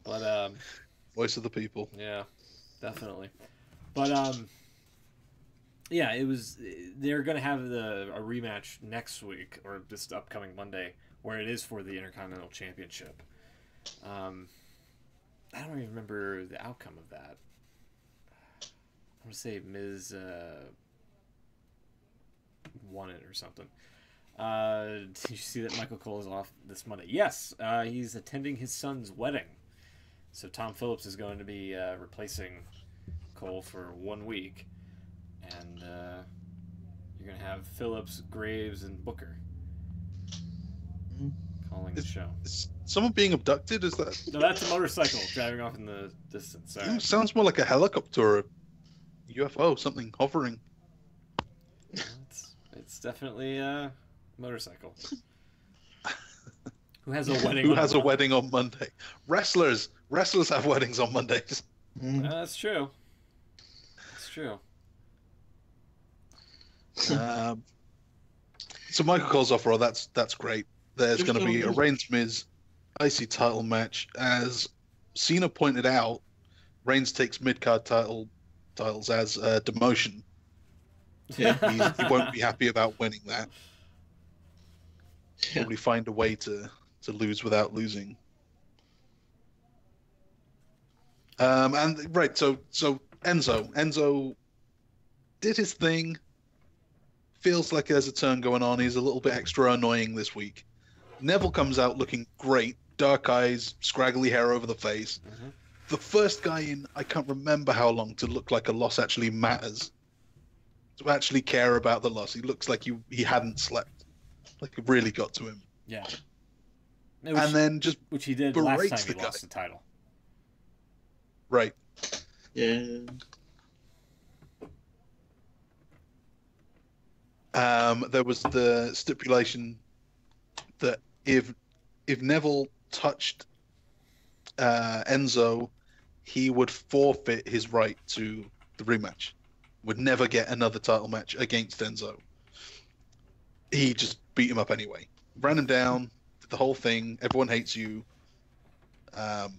But, Voice of the people. Yeah, definitely. But, yeah, it was... They're going to have a rematch next week, or this upcoming Monday, where it is for the Intercontinental Championship. I don't even remember the outcome of that. I'm going to say Miz won it or something. Did you see that Michael Cole is off this Monday? Yes, he's attending his son's wedding. So Tom Phillips is going to be replacing Cole for 1 week. And you're going to have Phillips, Graves, and Booker calling the show. Is someone being abducted? Is that... No, that's a motorcycle driving off in the distance. Sorry. It sounds more like a helicopter or a UFO, something hovering. It's definitely a motorcycle. Who has a wedding? Who has a wedding on Monday? Wrestlers have weddings on Mondays. That's true. That's true. So Michael Cole's off Raw. That's great. There's going to be a Reigns Miz IC title match. As Cena pointed out, Reigns takes mid-card titles as a demotion. Yeah. He won't be happy about winning that. Probably find a way to lose without losing. So Enzo did his thing. Feels like there's a turn going on. He's a little bit extra annoying this week. Neville comes out looking great. Dark eyes, scraggly hair over the face. Mm-hmm. The first guy in, I can't remember how long, to look like a loss actually matters. To actually care about the loss. He looks like he hadn't slept. Like it really got to him. Yeah. Which he did last time he lost the title. Right. Yeah. There was the stipulation that if Neville touched Enzo, he would forfeit his right to the rematch. Would never get another title match against Enzo. He just beat him up anyway. Ran him down, did the whole thing. Everyone hates you. And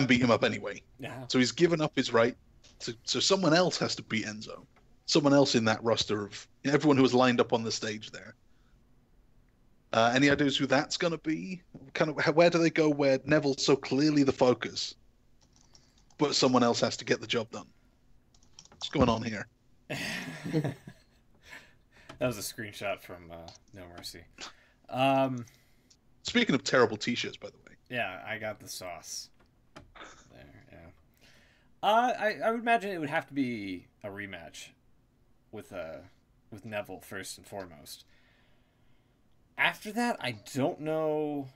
beat him up anyway. Yeah. So he's given up his right. So someone else has to beat Enzo. Someone else in that roster of everyone who was lined up on the stage there. Any ideas who that's going to be? Kind of where do they go where Neville's so clearly the focus, but someone else has to get the job done? What's going on here? That was a screenshot from No Mercy. Speaking of terrible T-shirts, by the way. Yeah, I got the sauce. There, yeah. I would imagine it would have to be a rematch with Neville first and foremost. After that, I don't know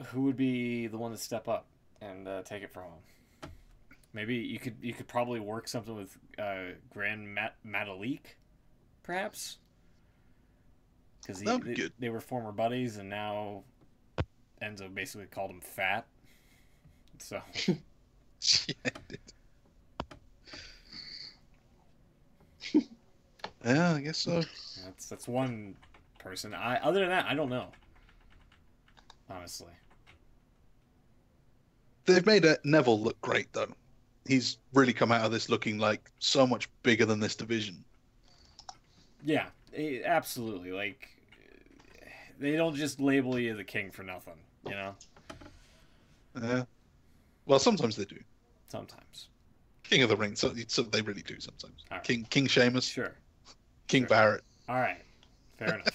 who would be the one to step up and take it from him. Maybe you could probably work something with Grand Metalik, perhaps, because they were former buddies, and now Enzo basically called him fat. So, Yeah, Yeah, I guess so. That's one person. Other than that, I don't know. Honestly. They've made Neville look great, though. He's really come out of this looking like so much bigger than this division. Yeah, absolutely. Like, they don't just label you the king for nothing, you know? Yeah. Well, sometimes they do. Sometimes. King of the Ring, so they really do sometimes. Right. King Sheamus, Sure. King Barrett. All right. Fair enough.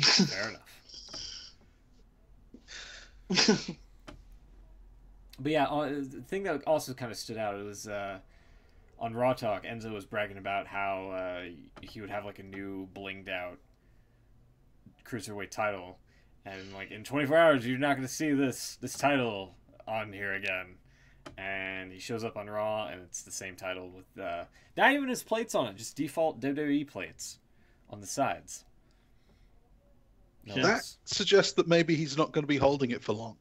Fair enough. But yeah, the thing that also kind of stood out was on Raw Talk, Enzo was bragging about how he would have like a new blinged out cruiserweight title, and like in 24 hours you're not going to see this title on here again. And he shows up on Raw, and it's the same title with not even his plates on it, just default WWE plates on the sides. No That less. suggests that maybe he's not going to be holding it for long.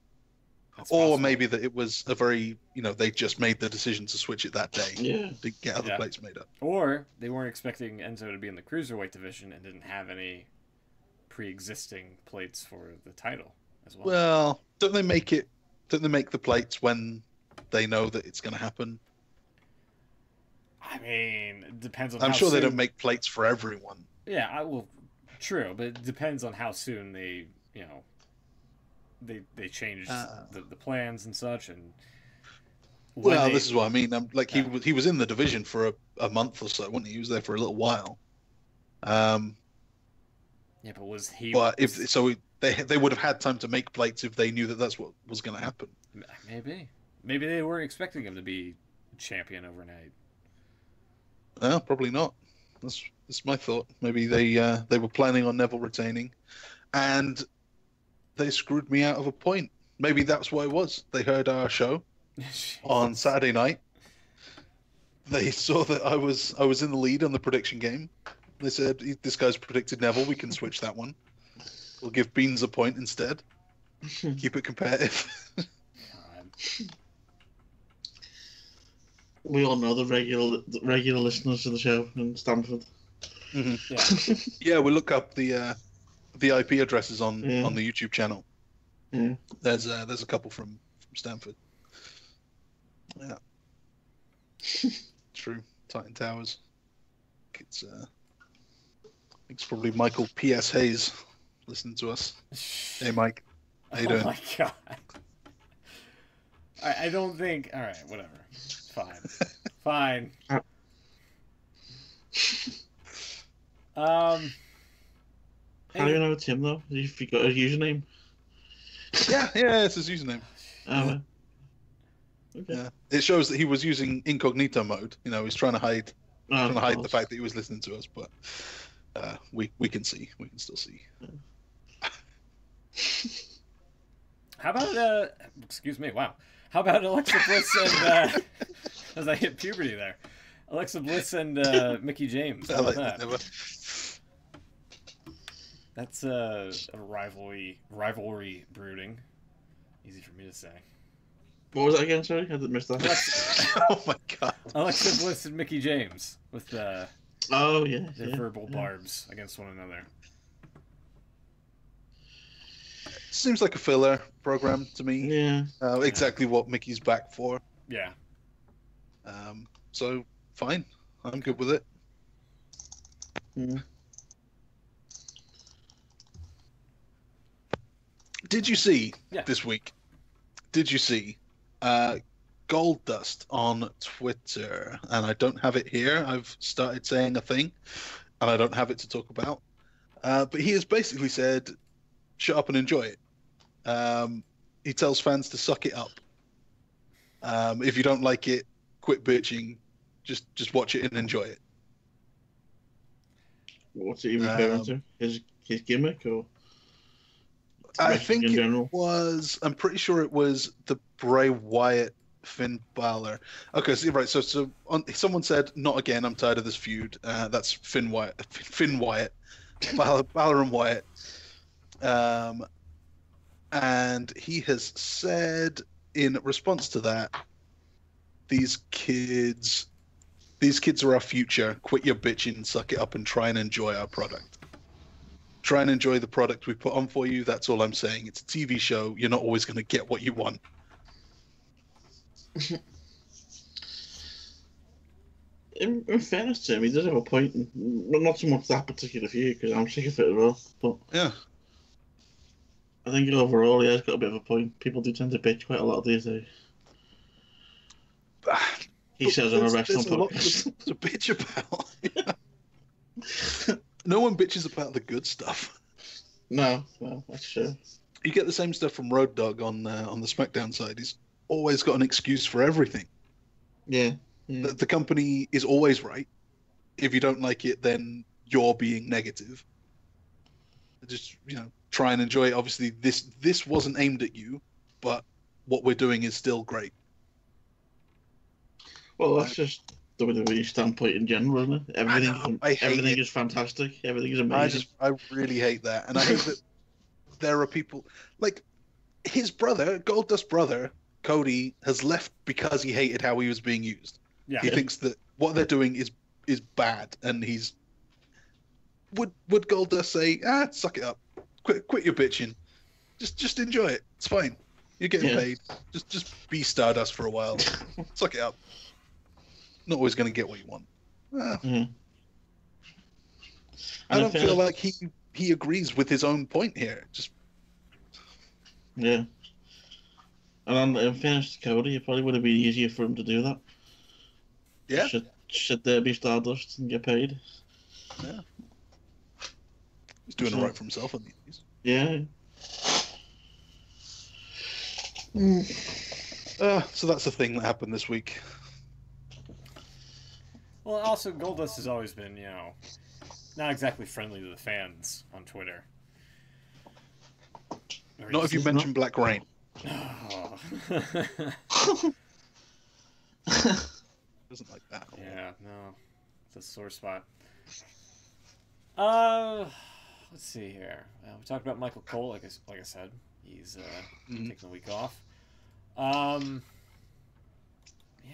That's Or possible. maybe that it was a very, they just made the decision to switch it that day Yeah. to get other Yeah. plates made up. Or they weren't expecting Enzo to be in the cruiserweight division and didn't have any pre-existing plates for the title as well. Well, don't they make the plates when they know that it's going to happen? I mean, it depends on. I'm how sure they soon... don't make plates for everyone. Yeah, true, but it depends on how soon they, they change the plans and such, and. Well, this is what I mean. He was in the division for a month or so, wasn't he? He was there for a little while. Yeah, but was he? But they would have had time to make plates if they knew that that's what was going to happen. Maybe they weren't expecting him to be champion overnight. No, probably not. That's my thought. Maybe they were planning on Neville retaining, and they screwed me out of a point. Maybe that's what it was. They heard our show on Saturday night. They saw that I was in the lead on the prediction game. They said, "This guy's predicted Neville. We can switch that one. We'll give Beans a point instead. Keep it competitive." We all know the regular listeners of the show in Stamford. Mm-hmm. Yeah, we look up the IP addresses on the YouTube channel. Yeah. There's a couple from Stamford. Yeah. True. Titan Towers. It's probably Michael P.S. Hayes listening to us. Hey, Mike. How you doing? Oh my god. I don't think. All right, whatever. Fine. How do you know it's him though? You forgot his username. Yeah, it's his username. Okay. Yeah, it shows that he was using incognito mode. He's trying to hide the fact that he was listening to us, but we can still see. How about excuse me, wow. How about Alexa Bliss and as I hit puberty there. Alexa Bliss and Mickie James. How about that? That's a rivalry brooding. Easy for me to say. What was that again? Sorry, I missed that. Oh my god! Alexa Bliss and Mickie James with their verbal barbs against one another. Seems like a filler program to me. Yeah. Exactly what Mickey's back for. Yeah. So fine, I'm good with it. Yeah. Did you see this week? Did you see Gold Dust on Twitter? And I don't have it here. I've started saying a thing, and I don't have it to talk about. But he has basically said, "Shut up and enjoy it." He tells fans to suck it up. If you don't like it, quit bitching. Just watch it and enjoy it. What's it even referring to? His gimmick or? I think it was. I'm pretty sure it was the Bray Wyatt Finn Balor. Okay, so right. So someone said, "Not again. I'm tired of this feud." That's Finn Wyatt, Balor and Wyatt. And he has said in response to that, these these kids are our future. Quit your bitching, suck it up, and try and enjoy our product. Try and enjoy the product we put on for you. That's all I'm saying. It's a TV show. You're not always going to get what you want. In fairness to him, he does have a point. Not so much that particular feud, because I'm sick of it as well. But Yeah. I think overall, he has got a bit of a point. People do tend to bitch quite a lot these days. He says on a wrestling podcast. To bitch about. No one bitches about the good stuff. No, that's true. You get the same stuff from Road Dogg on the SmackDown side. He's always got an excuse for everything. Yeah. The company is always right. If you don't like it, then you're being negative. Just, try and enjoy it. Obviously, this wasn't aimed at you, but what we're doing is still great. Well, that's just the WWE standpoint in general, isn't it? Everything is fantastic. Everything is amazing. I really hate that, and I hate that there are people like his brother, Goldust's brother, Cody, has left because he hated how he was being used. Yeah. He thinks that what they're doing is bad, and he's would Goldust say, suck it up, quit your bitching, just enjoy it. It's fine. You're getting paid. Just be Stardust for a while. Suck it up. Not always going to get what you want. I don't feel like he agrees with his own point here. Yeah. And in fairness to Cody, it probably would have been easier for him to do that. Yeah. Should there be Stardust and get paid? Yeah. He's doing it right for himself on these. Yeah. So that's the thing that happened this week. Well, also, Goldust has always been, not exactly friendly to the fans on Twitter. Not if you mention Black Rain. Oh. Doesn't like that. Yeah, no. It's a sore spot. Let's see here. We talked about Michael Cole, like I said. He's taking the week off. Yeah.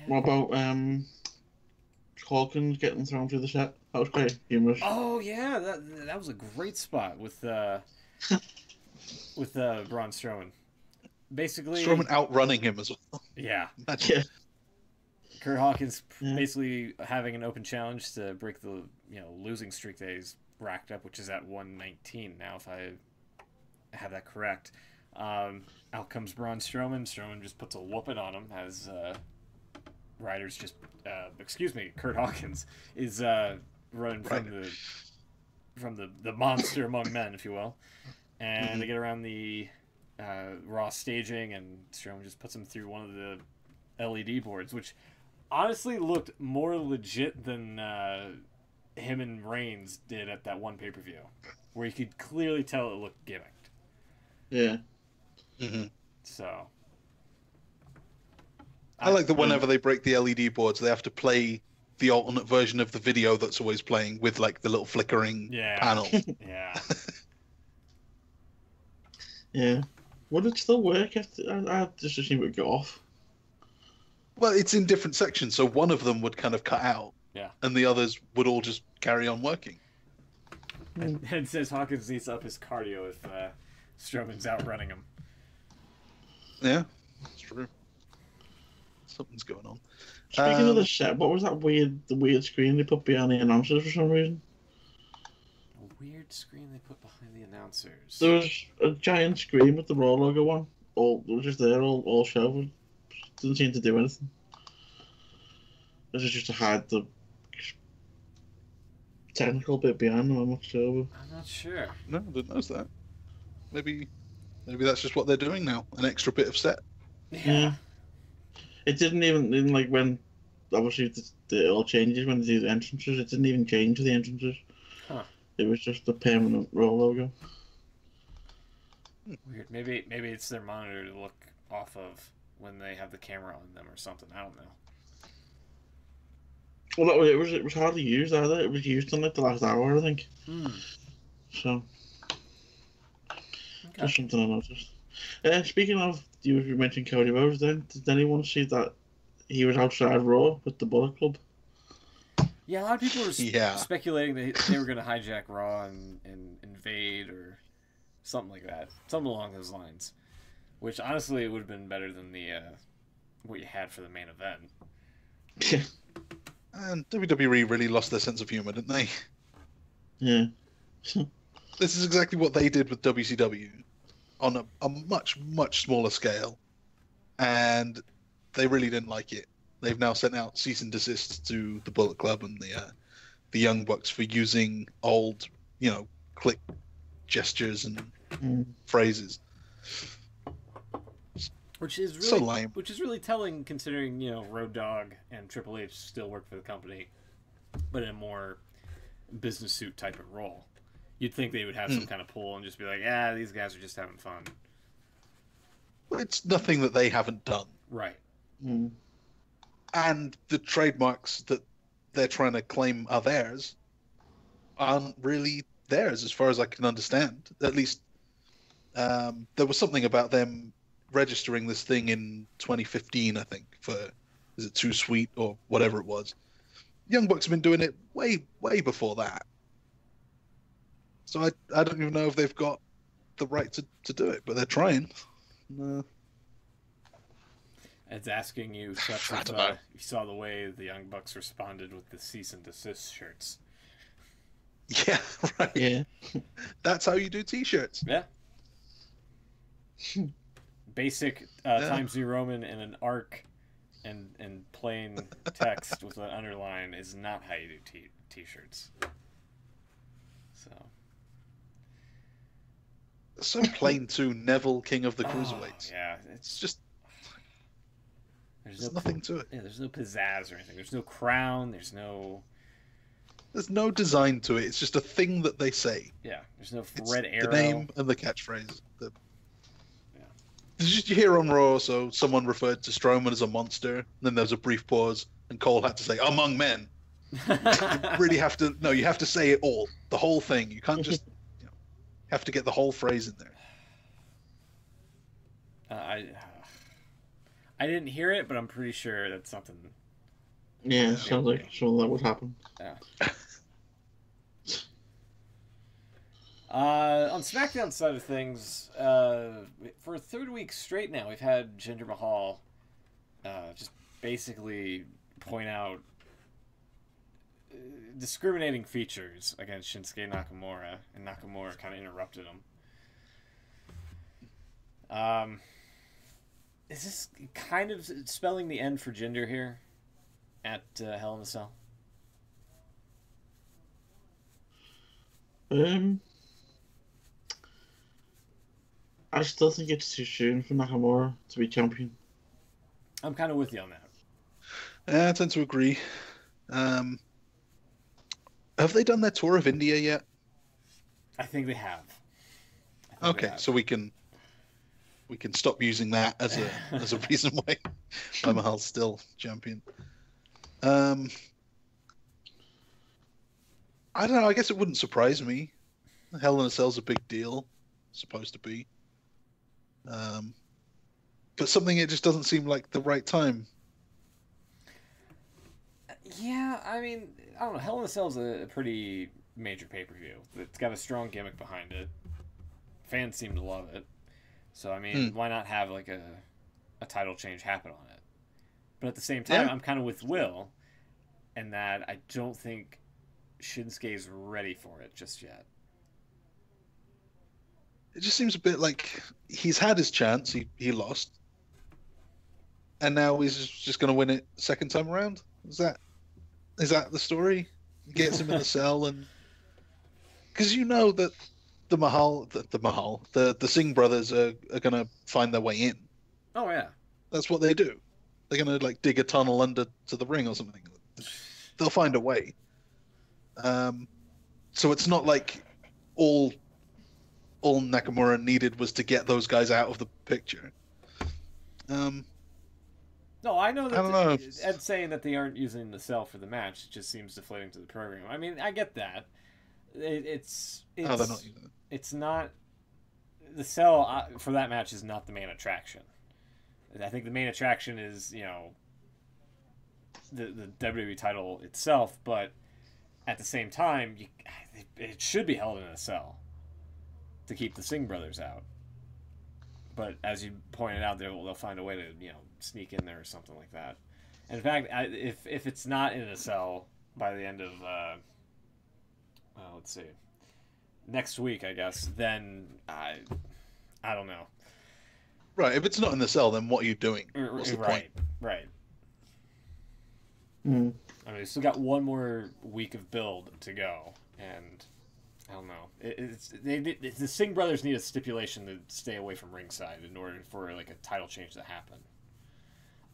What about Hawkins getting thrown through the set? That was quite humorous. Oh yeah, that was a great spot with Braun Strowman. Basically, Strowman outrunning him as well. Yeah. Yeah. Kurt Hawkins basically having an open challenge to break the losing streak that he's racked up, which is at 119 now, if I have that correct. Out comes Braun Strowman. Strowman just puts a whooping on him as Ryder's just Kurt Hawkins is running from the monster among men, if you will, and they get around the Raw staging, and Strowman just puts him through one of the LED boards, which honestly looked more legit than him and Reigns did at that one pay-per-view, where you could clearly tell it looked gimmicked. Yeah. So I like that whenever they break the LED boards, they have to play the alternate version of the video that's always playing with like the little flickering panel. Yeah. Yeah. Would it still work after? I just assume it would go off. Well, it's in different sections, so one of them would kind of cut out, and the others would all just carry on working. And it says Hawkins needs up his cardio if Strowman's outrunning him. Yeah, that's true. Something's going on. Speaking of the set, what was that the weird screen they put behind the announcers for some reason? A weird screen they put behind the announcers. There was a giant screen with the Raw logo on. It was just there, all show. Didn't seem to do anything. This is just to hide the technical bit behind them, I'm not sure. I'm not sure. No, I didn't notice that. Maybe that's just what they're doing now. An extra bit of set. Yeah. It didn't even like when obviously it all changes when they do the entrances. It didn't even change the entrances. Huh. It was just the permanent Raw logo. Weird. Maybe it's their monitor to look off of when they have the camera on them or something. I don't know. Well, it was hardly used either. It was used in like the last hour, I think. So that's something I noticed. Speaking of, you mentioned Cody Rhodes. Then did anyone see that he was outside Raw with the Bullet Club? Yeah, a lot of people were Yeah. speculating that they were going to hijack Raw and invade or something like that, something along those lines. Which honestly, it would have been better than the what you had for the main event. And WWE really lost their sense of humor, didn't they? Yeah. This is exactly what they did with WCW on a much, much smaller scale. And they really didn't like it. They've now sent out cease and desist to the Bullet Club and the Young Bucks for using old, click gestures and phrases. Which is really So lame. Which is really telling, considering Road Dogg and Triple H still work for the company, but in a more business suit type of role. You'd think they would have some kind of pull and just be like, these guys are just having fun. It's nothing that they haven't done. Right. Mm. And the trademarks that they're trying to claim are theirs aren't really theirs, as far as I can understand. At least there was something about them registering this thing in 2015, I think, for, is it Too Sweet or whatever it was. Young Bucks have been doing it way, way before that. So I don't even know if they've got the right to do it, but they're trying. It's asking you, Chuck, if you saw the way the Young Bucks responded with the cease and desist shirts. Yeah, right. Yeah. That's how you do T-shirts. Yeah. Basic Times New Roman and an arc and plain text with an underline is not how you do T-shirts. So plain too. Neville, King of the Cruiserweights. Yeah, It's just there's nothing to it. Yeah, there's no pizzazz or anything. There's no crown. There's no design to it. It's just a thing that they say. Yeah, there's no red It's arrow. the name and the catchphrase. Did you hear on Raw? So someone referred to Strowman as a monster. And then there was a brief pause, and Cole had to say "among men." You really have to. No, you have to say it all, the whole thing. You can't just. Have to get the whole phrase in there. I didn't hear it, but I'm pretty sure that's something. Yeah, sounds like something that would happen. Yeah. On SmackDown side of things, for a third week straight now, we've had Jinder Mahal just basically point out discriminating features against Shinsuke Nakamura, and Nakamura kind of interrupted him. Is this kind of spelling the end for Jinder here at Hell in a Cell? I still think it's too soon for Nakamura to be champion. I'm kind of with you on that. I tend to agree. Have they done their tour of India yet? I think they have. Okay, so we can stop using that as a reason why Mahal's still champion. I don't know. I guess it wouldn't surprise me. Hell in a Cell's a big deal, supposed to be. But something it just doesn't seem like the right time. Yeah, I mean, I don't know. Hell in a Cell is a pretty major pay-per-view. It's got a strong gimmick behind it. Fans seem to love it. So, I mean, why not have like a title change happen on it? But at the same time, I'm kind of with Will in that I don't think Shinsuke's ready for it just yet. It just seems a bit like he's had his chance. He lost. And now he's just going to win it second time around? Is that the story? Gets him in the cell, and because you know that the Singh brothers are going to find their way in. Oh yeah, that's what they do. They're going to like dig a tunnel under to the ring or something. They'll find a way. So it's not like all Nakamura needed was to get those guys out of the picture. No, I know that I don't know. Ed saying that they aren't using the cell for the match just seems deflating to the program. I mean, I get that. It's they're not using it. It's not the cell for that match is not the main attraction. I think the main attraction is the WWE title itself, but at the same time, it should be held in a cell to keep the Singh brothers out. But as you pointed out, they'll find a way to sneak in there or something like that. And in fact, if it's not in a cell by the end of let's see, next week, I guess, then I don't know. Right, if it's not in the cell, then what are you doing? What's the point? Right. Mm. I mean, we still got one more week of build to go, and I don't know. The Singh brothers need a stipulation to stay away from ringside in order for like a title change to happen.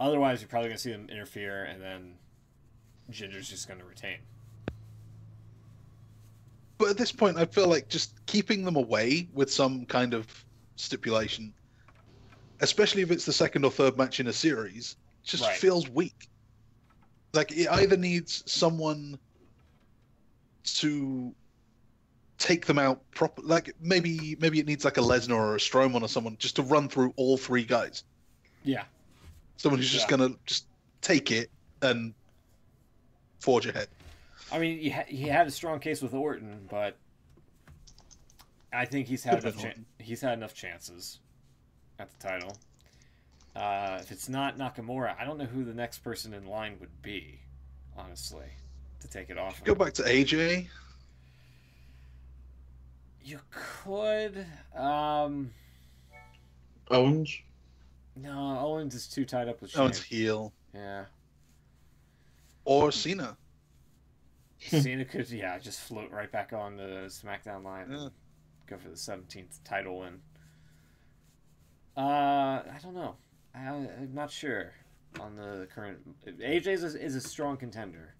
Otherwise, you're probably gonna see them interfere, and then Ginger's just gonna retain. But at this point, I feel like just keeping them away with some kind of stipulation, especially if it's the second or third match in a series, just feels weak. Like, it either needs someone to take them out proper. Like, maybe it needs like a Lesnar or a Strowman or someone just to run through all three guys. Yeah. Someone who's just gonna just take it and forge ahead. I mean, he had a strong case with Orton, but I think he's had enough chances at the title. If it's not Nakamura, I don't know who the next person in line would be, honestly, to take it off. Go back to AJ. You could. Owens? No, Owens is too tied up with Shane. Owens heel. Yeah. Or Cena. Cena could, just float right back on the SmackDown line and go for the 17th title win. I don't know. I'm not sure on the current. AJ is a strong contender,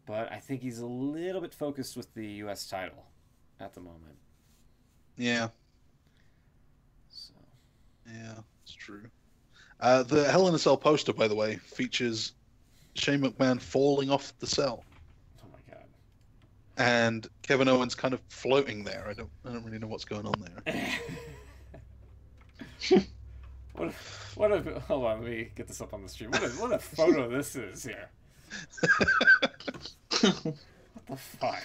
but I think he's a little bit focused with the U.S. title at the moment. Yeah. So. Yeah, it's true. The Hell in a Cell poster, by the way, features Shane McMahon falling off the cell. Oh my god. And Kevin Owens kind of floating there. I don't really know what's going on there. What a hold on, let me get this up on the stream. What a photo this is here. What the fuck?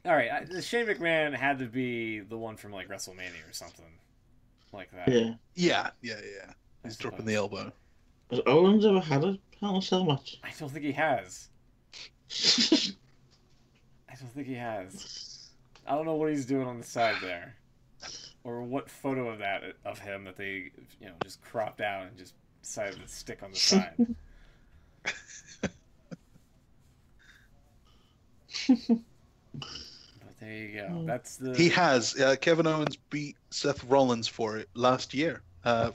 Alright, Shane McMahon had to be the one from like WrestleMania or something like that. Yeah. Yeah. He's dropping the elbow. Has Owens ever had a Hell in a Cell match? I don't think he has. I don't know what he's doing on the side there. Or what photo of him that they just cropped out and just decided to stick on the side. But there you go. That's the. He has. Kevin Owens beat Seth Rollins for it last year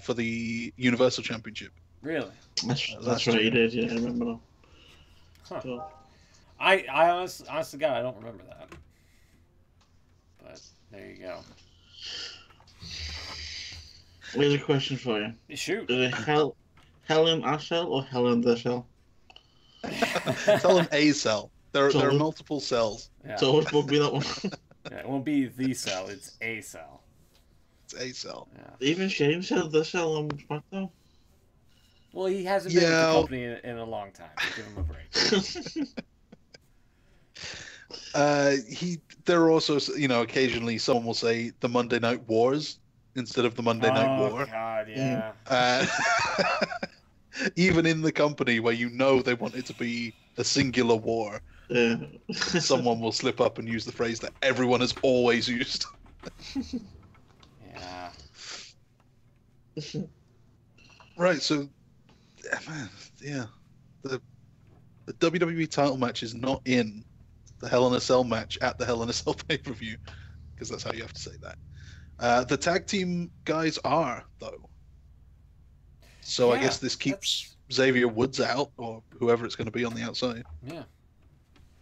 for the Universal Championship. Really? That's right, he did. Yeah, I remember that. Huh. So, I honest to God, I don't remember that. But there you go. here's a question for you. Shoot. Is it Hell in a Cell or Hell in the Cell? Tell him a cell. There are multiple cells. Yeah. So which would be that one? Yeah, it won't be the cell, it's a cell. It's a cell. Yeah. Even Shane said the cell on SmackDown. Well, he hasn't been with the company in a long time. Give him a break. There are also, occasionally someone will say the Monday Night Wars instead of the Monday Night War. Oh God, yeah. Even in the company where they want it to be a singular war, someone will slip up and use the phrase that everyone has always used. Yeah. Right, so, the WWE title match is not in the Hell in a Cell match at the Hell in a Cell pay-per-view, because that's how you have to say that. The tag team guys are, though. So I guess this keeps Xavier Woods out, or whoever it's going to be on the outside. Yeah.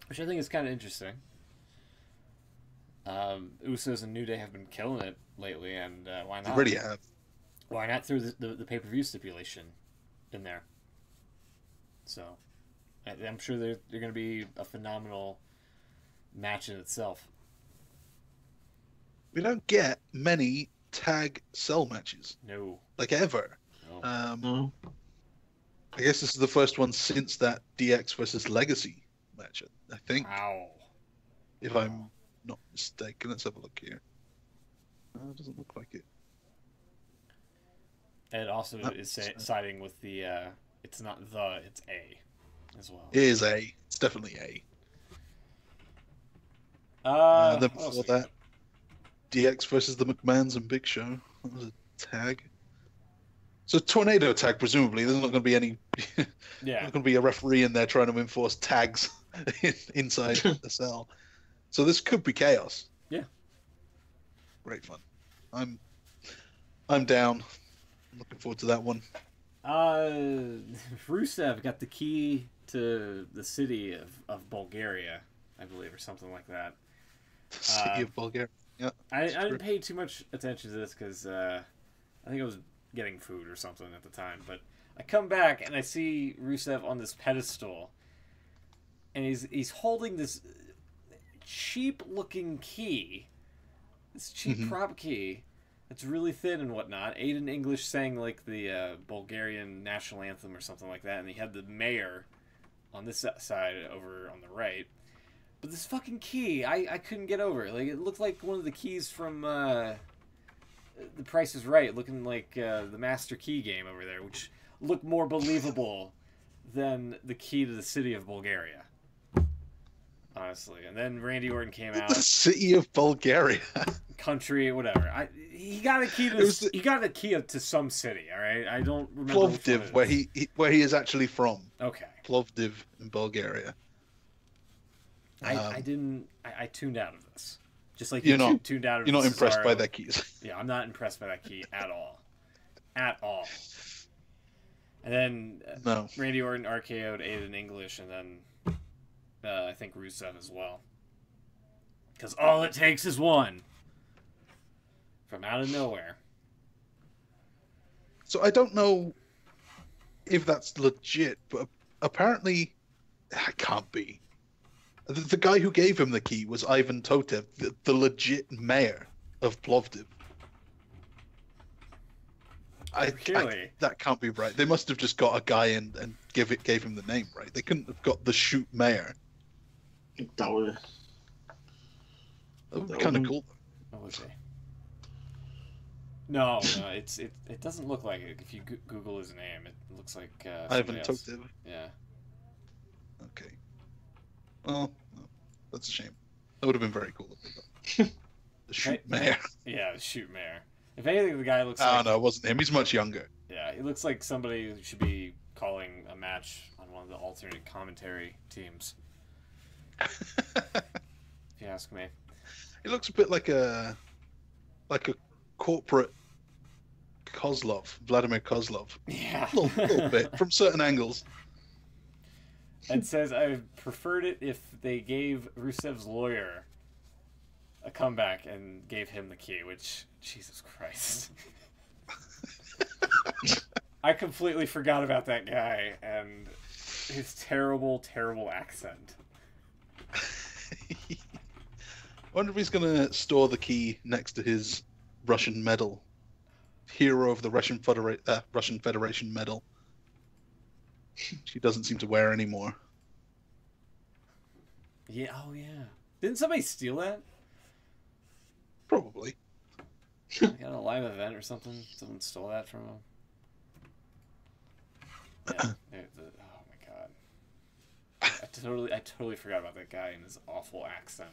Which I think is kind of interesting. Usos and New Day have been killing it lately, and why not? They really have. Why not throw the pay-per-view stipulation in there? So, I'm sure they're going to be a phenomenal match in itself. We don't get many tag cell matches. No. Like, ever. No. No. I guess this is the first one since that DX versus Legacy match, I think. Wow. If I'm not mistaken. Let's have a look here. It doesn't look like it. And it also is siding with the, it's not the, it's A as well. It is A. It's definitely A. Then before that, DX versus the McMahons and Big Show. That was a tag. So tornado tag, presumably. There's not going to be any. Yeah. There's not going to be a referee in there trying to enforce tags inside the cell. So this could be chaos. Yeah. Great fun. I'm down. I'm looking forward to that one. Rusev got the key to the city of Bulgaria, I believe, or something like that. City of Bulgaria. Yeah. I didn't pay too much attention to this because I think I was getting food or something at the time. But I come back and I see Rusev on this pedestal, and he's holding this cheap-looking key, this cheap prop key. It's really thin and whatnot. Aiden English sang like the Bulgarian national anthem or something like that, and he had the mayor on this side over on the right. But this fucking key, I couldn't get over. Like, it looked like one of the keys from The Price is Right, looking like the Master Key game over there, which looked more believable than the key to the city of Bulgaria. Honestly. And then Randy Orton came out. The city of Bulgaria. Country, whatever. He got a key to he got a key to some city. All right, I don't remember. Plovdiv, where he is actually from. Okay. Plovdiv in Bulgaria. I tuned out of this. Just like you're not tuned out of. You're not Cesaro. impressed by that keys. Yeah, I'm not impressed by that key at all. At all. And then No. Randy Orton RKO'd Aiden English, and then I think Rusev as well. Because all it takes is one. From out of nowhere. So I don't know if that's legit, but apparently that can't be. The guy who gave him the key was Ivan Totev, the legit mayor of Plovdiv. That can't be right. They must have just got a guy in and gave him the name, right? They couldn't have got the shoot mayor. That would be kind of cool. What was he? No, it doesn't look like it. If you Google his name, it looks like Ivan else. Totev. Yeah. Okay. Well, that's a shame. That would have been very cool if they got the shoot mayor. Yeah, the shoot mayor. If anything, the guy looks. Oh no, it wasn't him. He's much younger. Yeah, he looks like somebody who should be calling a match on one of the alternate commentary teams. If you ask me. He looks a bit like a corporate Vladimir Kozlov. Yeah. A little bit, from certain angles. It says, I preferred it if they gave Rusev's lawyer a comeback and gave him the key, which, Jesus Christ. I completely forgot about that guy and his terrible, terrible accent. I wonder if he's going to store the key next to his Russian medal. Hero of the Russian Federation medal. She doesn't seem to wear anymore. Yeah, oh yeah. Didn't somebody steal that? Probably. Like at a live event or something? Someone stole that from him? Yeah. Oh my god. I totally forgot about that guy and his awful accent.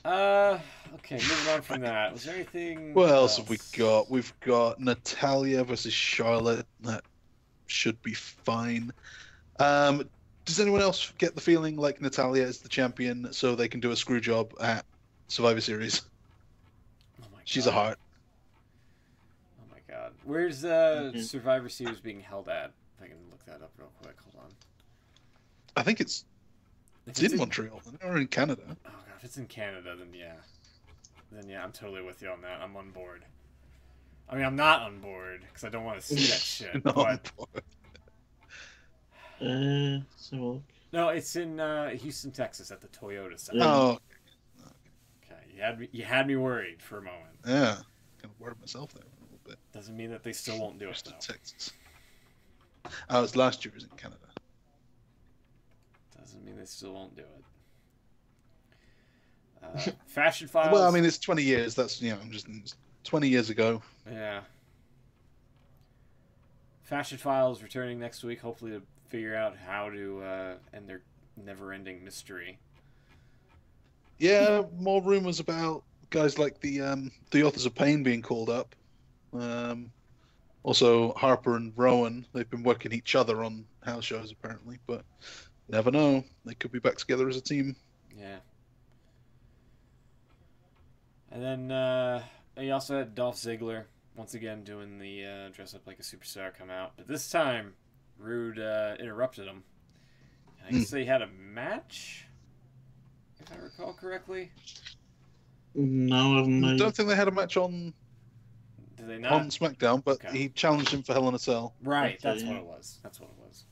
Okay, moving on from that. Was there anything What else have we got? We've got Natalya versus Charlotte. That should be fine. Does anyone else get the feeling like Natalya is the champion so they can do a screw job at Survivor Series? Oh my god. She's a heart. Oh my god. Where's Survivor Series being held at? If I can look that up real quick. Hold on. I think it's in Montreal or in Canada. Oh god, if it's in Canada, then yeah. Then yeah, I'm totally with you on that. I'm on board. I mean, I'm not on board because I don't want to see that shit. But... So No, it's in Houston, Texas, at the Toyota Center. Oh, Okay, you had me worried for a moment. yeah. kind of worried myself there a little bit. Doesn't mean that they still won't do it, Just in though. Texas. Oh, it's last year. It was in Canada. Doesn't mean they still won't do it. Fashion Files. Well, I mean, it's 20 years. That's, just 20 years ago. Yeah. Fashion Files returning next week, hopefully to figure out how to end their never-ending mystery. Yeah, more rumors about guys like the Authors of Pain being called up. Also, Harper and Rowan, they've been working each other on house shows apparently, but never know. They could be back together as a team. Yeah. And then you also had Dolph Ziggler once again doing the dress up like a superstar come out, but this time Rude interrupted him. And I guess they had a match, if I recall correctly. No, I don't think they had a match on. Did they not? On SmackDown, but Okay. he challenged him for Hell in a Cell. Right, Okay, that's yeah. what it was. That's what it was.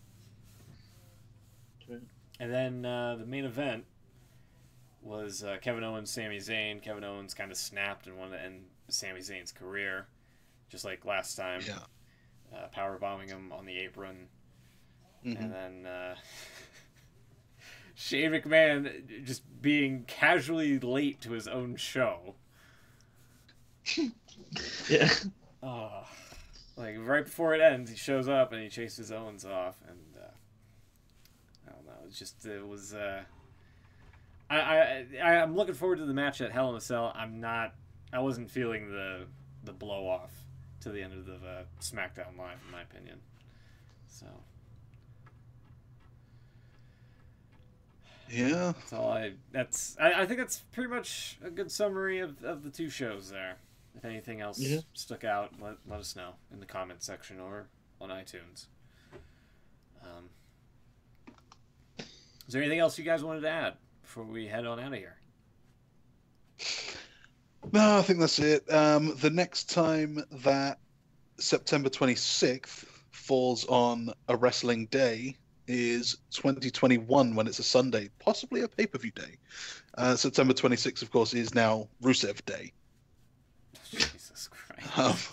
Okay. And then the main event was Kevin Owens, Sami Zayn. Kevin Owens kind of snapped and wanted to end Sami Zayn's career, just like last time. Yeah. Powerbombing him on the apron. Mm-hmm. And then Shane McMahon just being casually late to his own show. Yeah. Like right before it ends, he shows up and he chases Owens off, and I don't know. It was. I'm looking forward to the match at Hell in a Cell. I wasn't feeling the blow off to the end of the SmackDown Live, in my opinion. So. Yeah. That's all I think that's pretty much a good summary of the two shows there. If anything else stuck out, let us know in the comments section or on iTunes. Is there anything else you guys wanted to add before we head on out of here? No, I think that's it. The next time that September 26th falls on a wrestling day is 2021, when it's a Sunday, possibly a pay-per-view day. September 26th, of course, is now Rusev Day. Jesus Christ.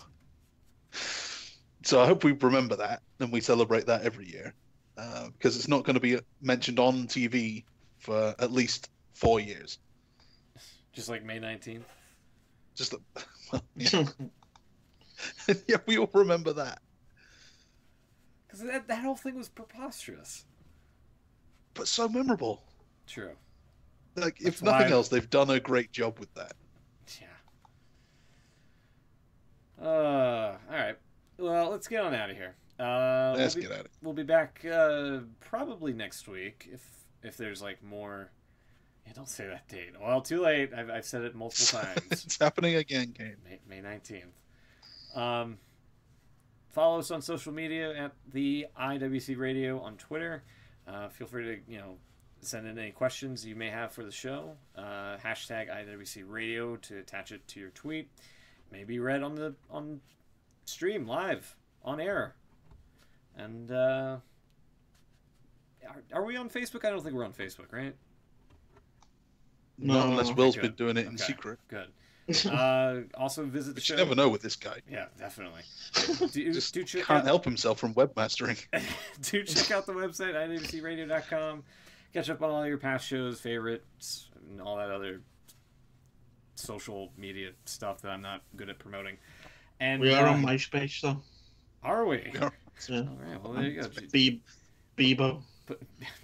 So I hope we remember that and we celebrate that every year, because it's not going to be mentioned on TV for at least 4 years. Just like May 19th? Just, well, yeah. Yeah, we all remember that. Because that whole thing was preposterous. But so memorable. True. Like, That's if nothing why- else, they've done a great job with that. Yeah. Alright. Well, let's get on out of here. Let's get at it. We'll be back probably next week if there's like more. Yeah, don't say that date. Well, too late. I've said it multiple times. It's happening again, Kane. May 19th. Follow us on social media at the IWC Radio on Twitter. Feel free to send in any questions you may have for the show. Hashtag IWC Radio to attach it to your tweet. Maybe read on stream live on air. And are we on Facebook? I don't think we're on Facebook, right? Not unless Will's Good. been doing it in Okay. secret. Good. Also visit the But show. you never know with this guy. Yeah, definitely. Just do check can't out, help himself from webmastering. do check out the website, iwcradio.com. Catch up on all your past shows, favorites, and all that other social media stuff that I'm not good at promoting. And We are on MySpace, though. Are we? We are. All Yeah. right. Well, there you go. Bebo.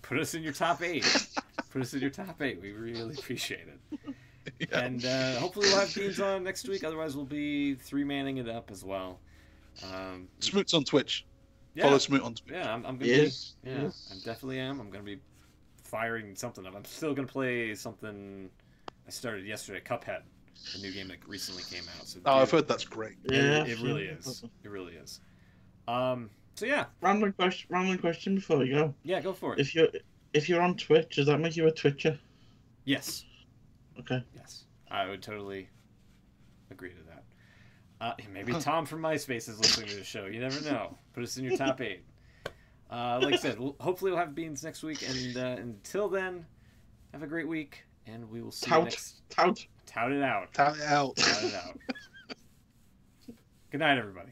Put us in your top 8. Put us in your top 8. We really appreciate it. Yeah. And hopefully we'll have Beans on next week. Otherwise, we'll be 3-manning it up as well. Smoot's on Twitch. Yeah, Follow Smoot on Twitch. yeah, I'm gonna Yes. be. Yeah, Yes. I definitely am. I'm gonna be firing something up. I'm still gonna play something I started yesterday, Cuphead, the new game that recently came out. So Oh, I've heard that's great. Yeah. it really is. It really is. So yeah, Random question before we go. yeah, go for it. If you're on Twitch, does that make you a Twitcher? Yes, Okay. yes, I would totally agree to that. Maybe Tom from MySpace is listening to the show. You never know. Put us in your top 8. Like I said, hopefully we'll have Beans next week. And until then, have a great week, and we will see you next. Tout. Tout it out. Tally out. Tout it out. Good night, everybody.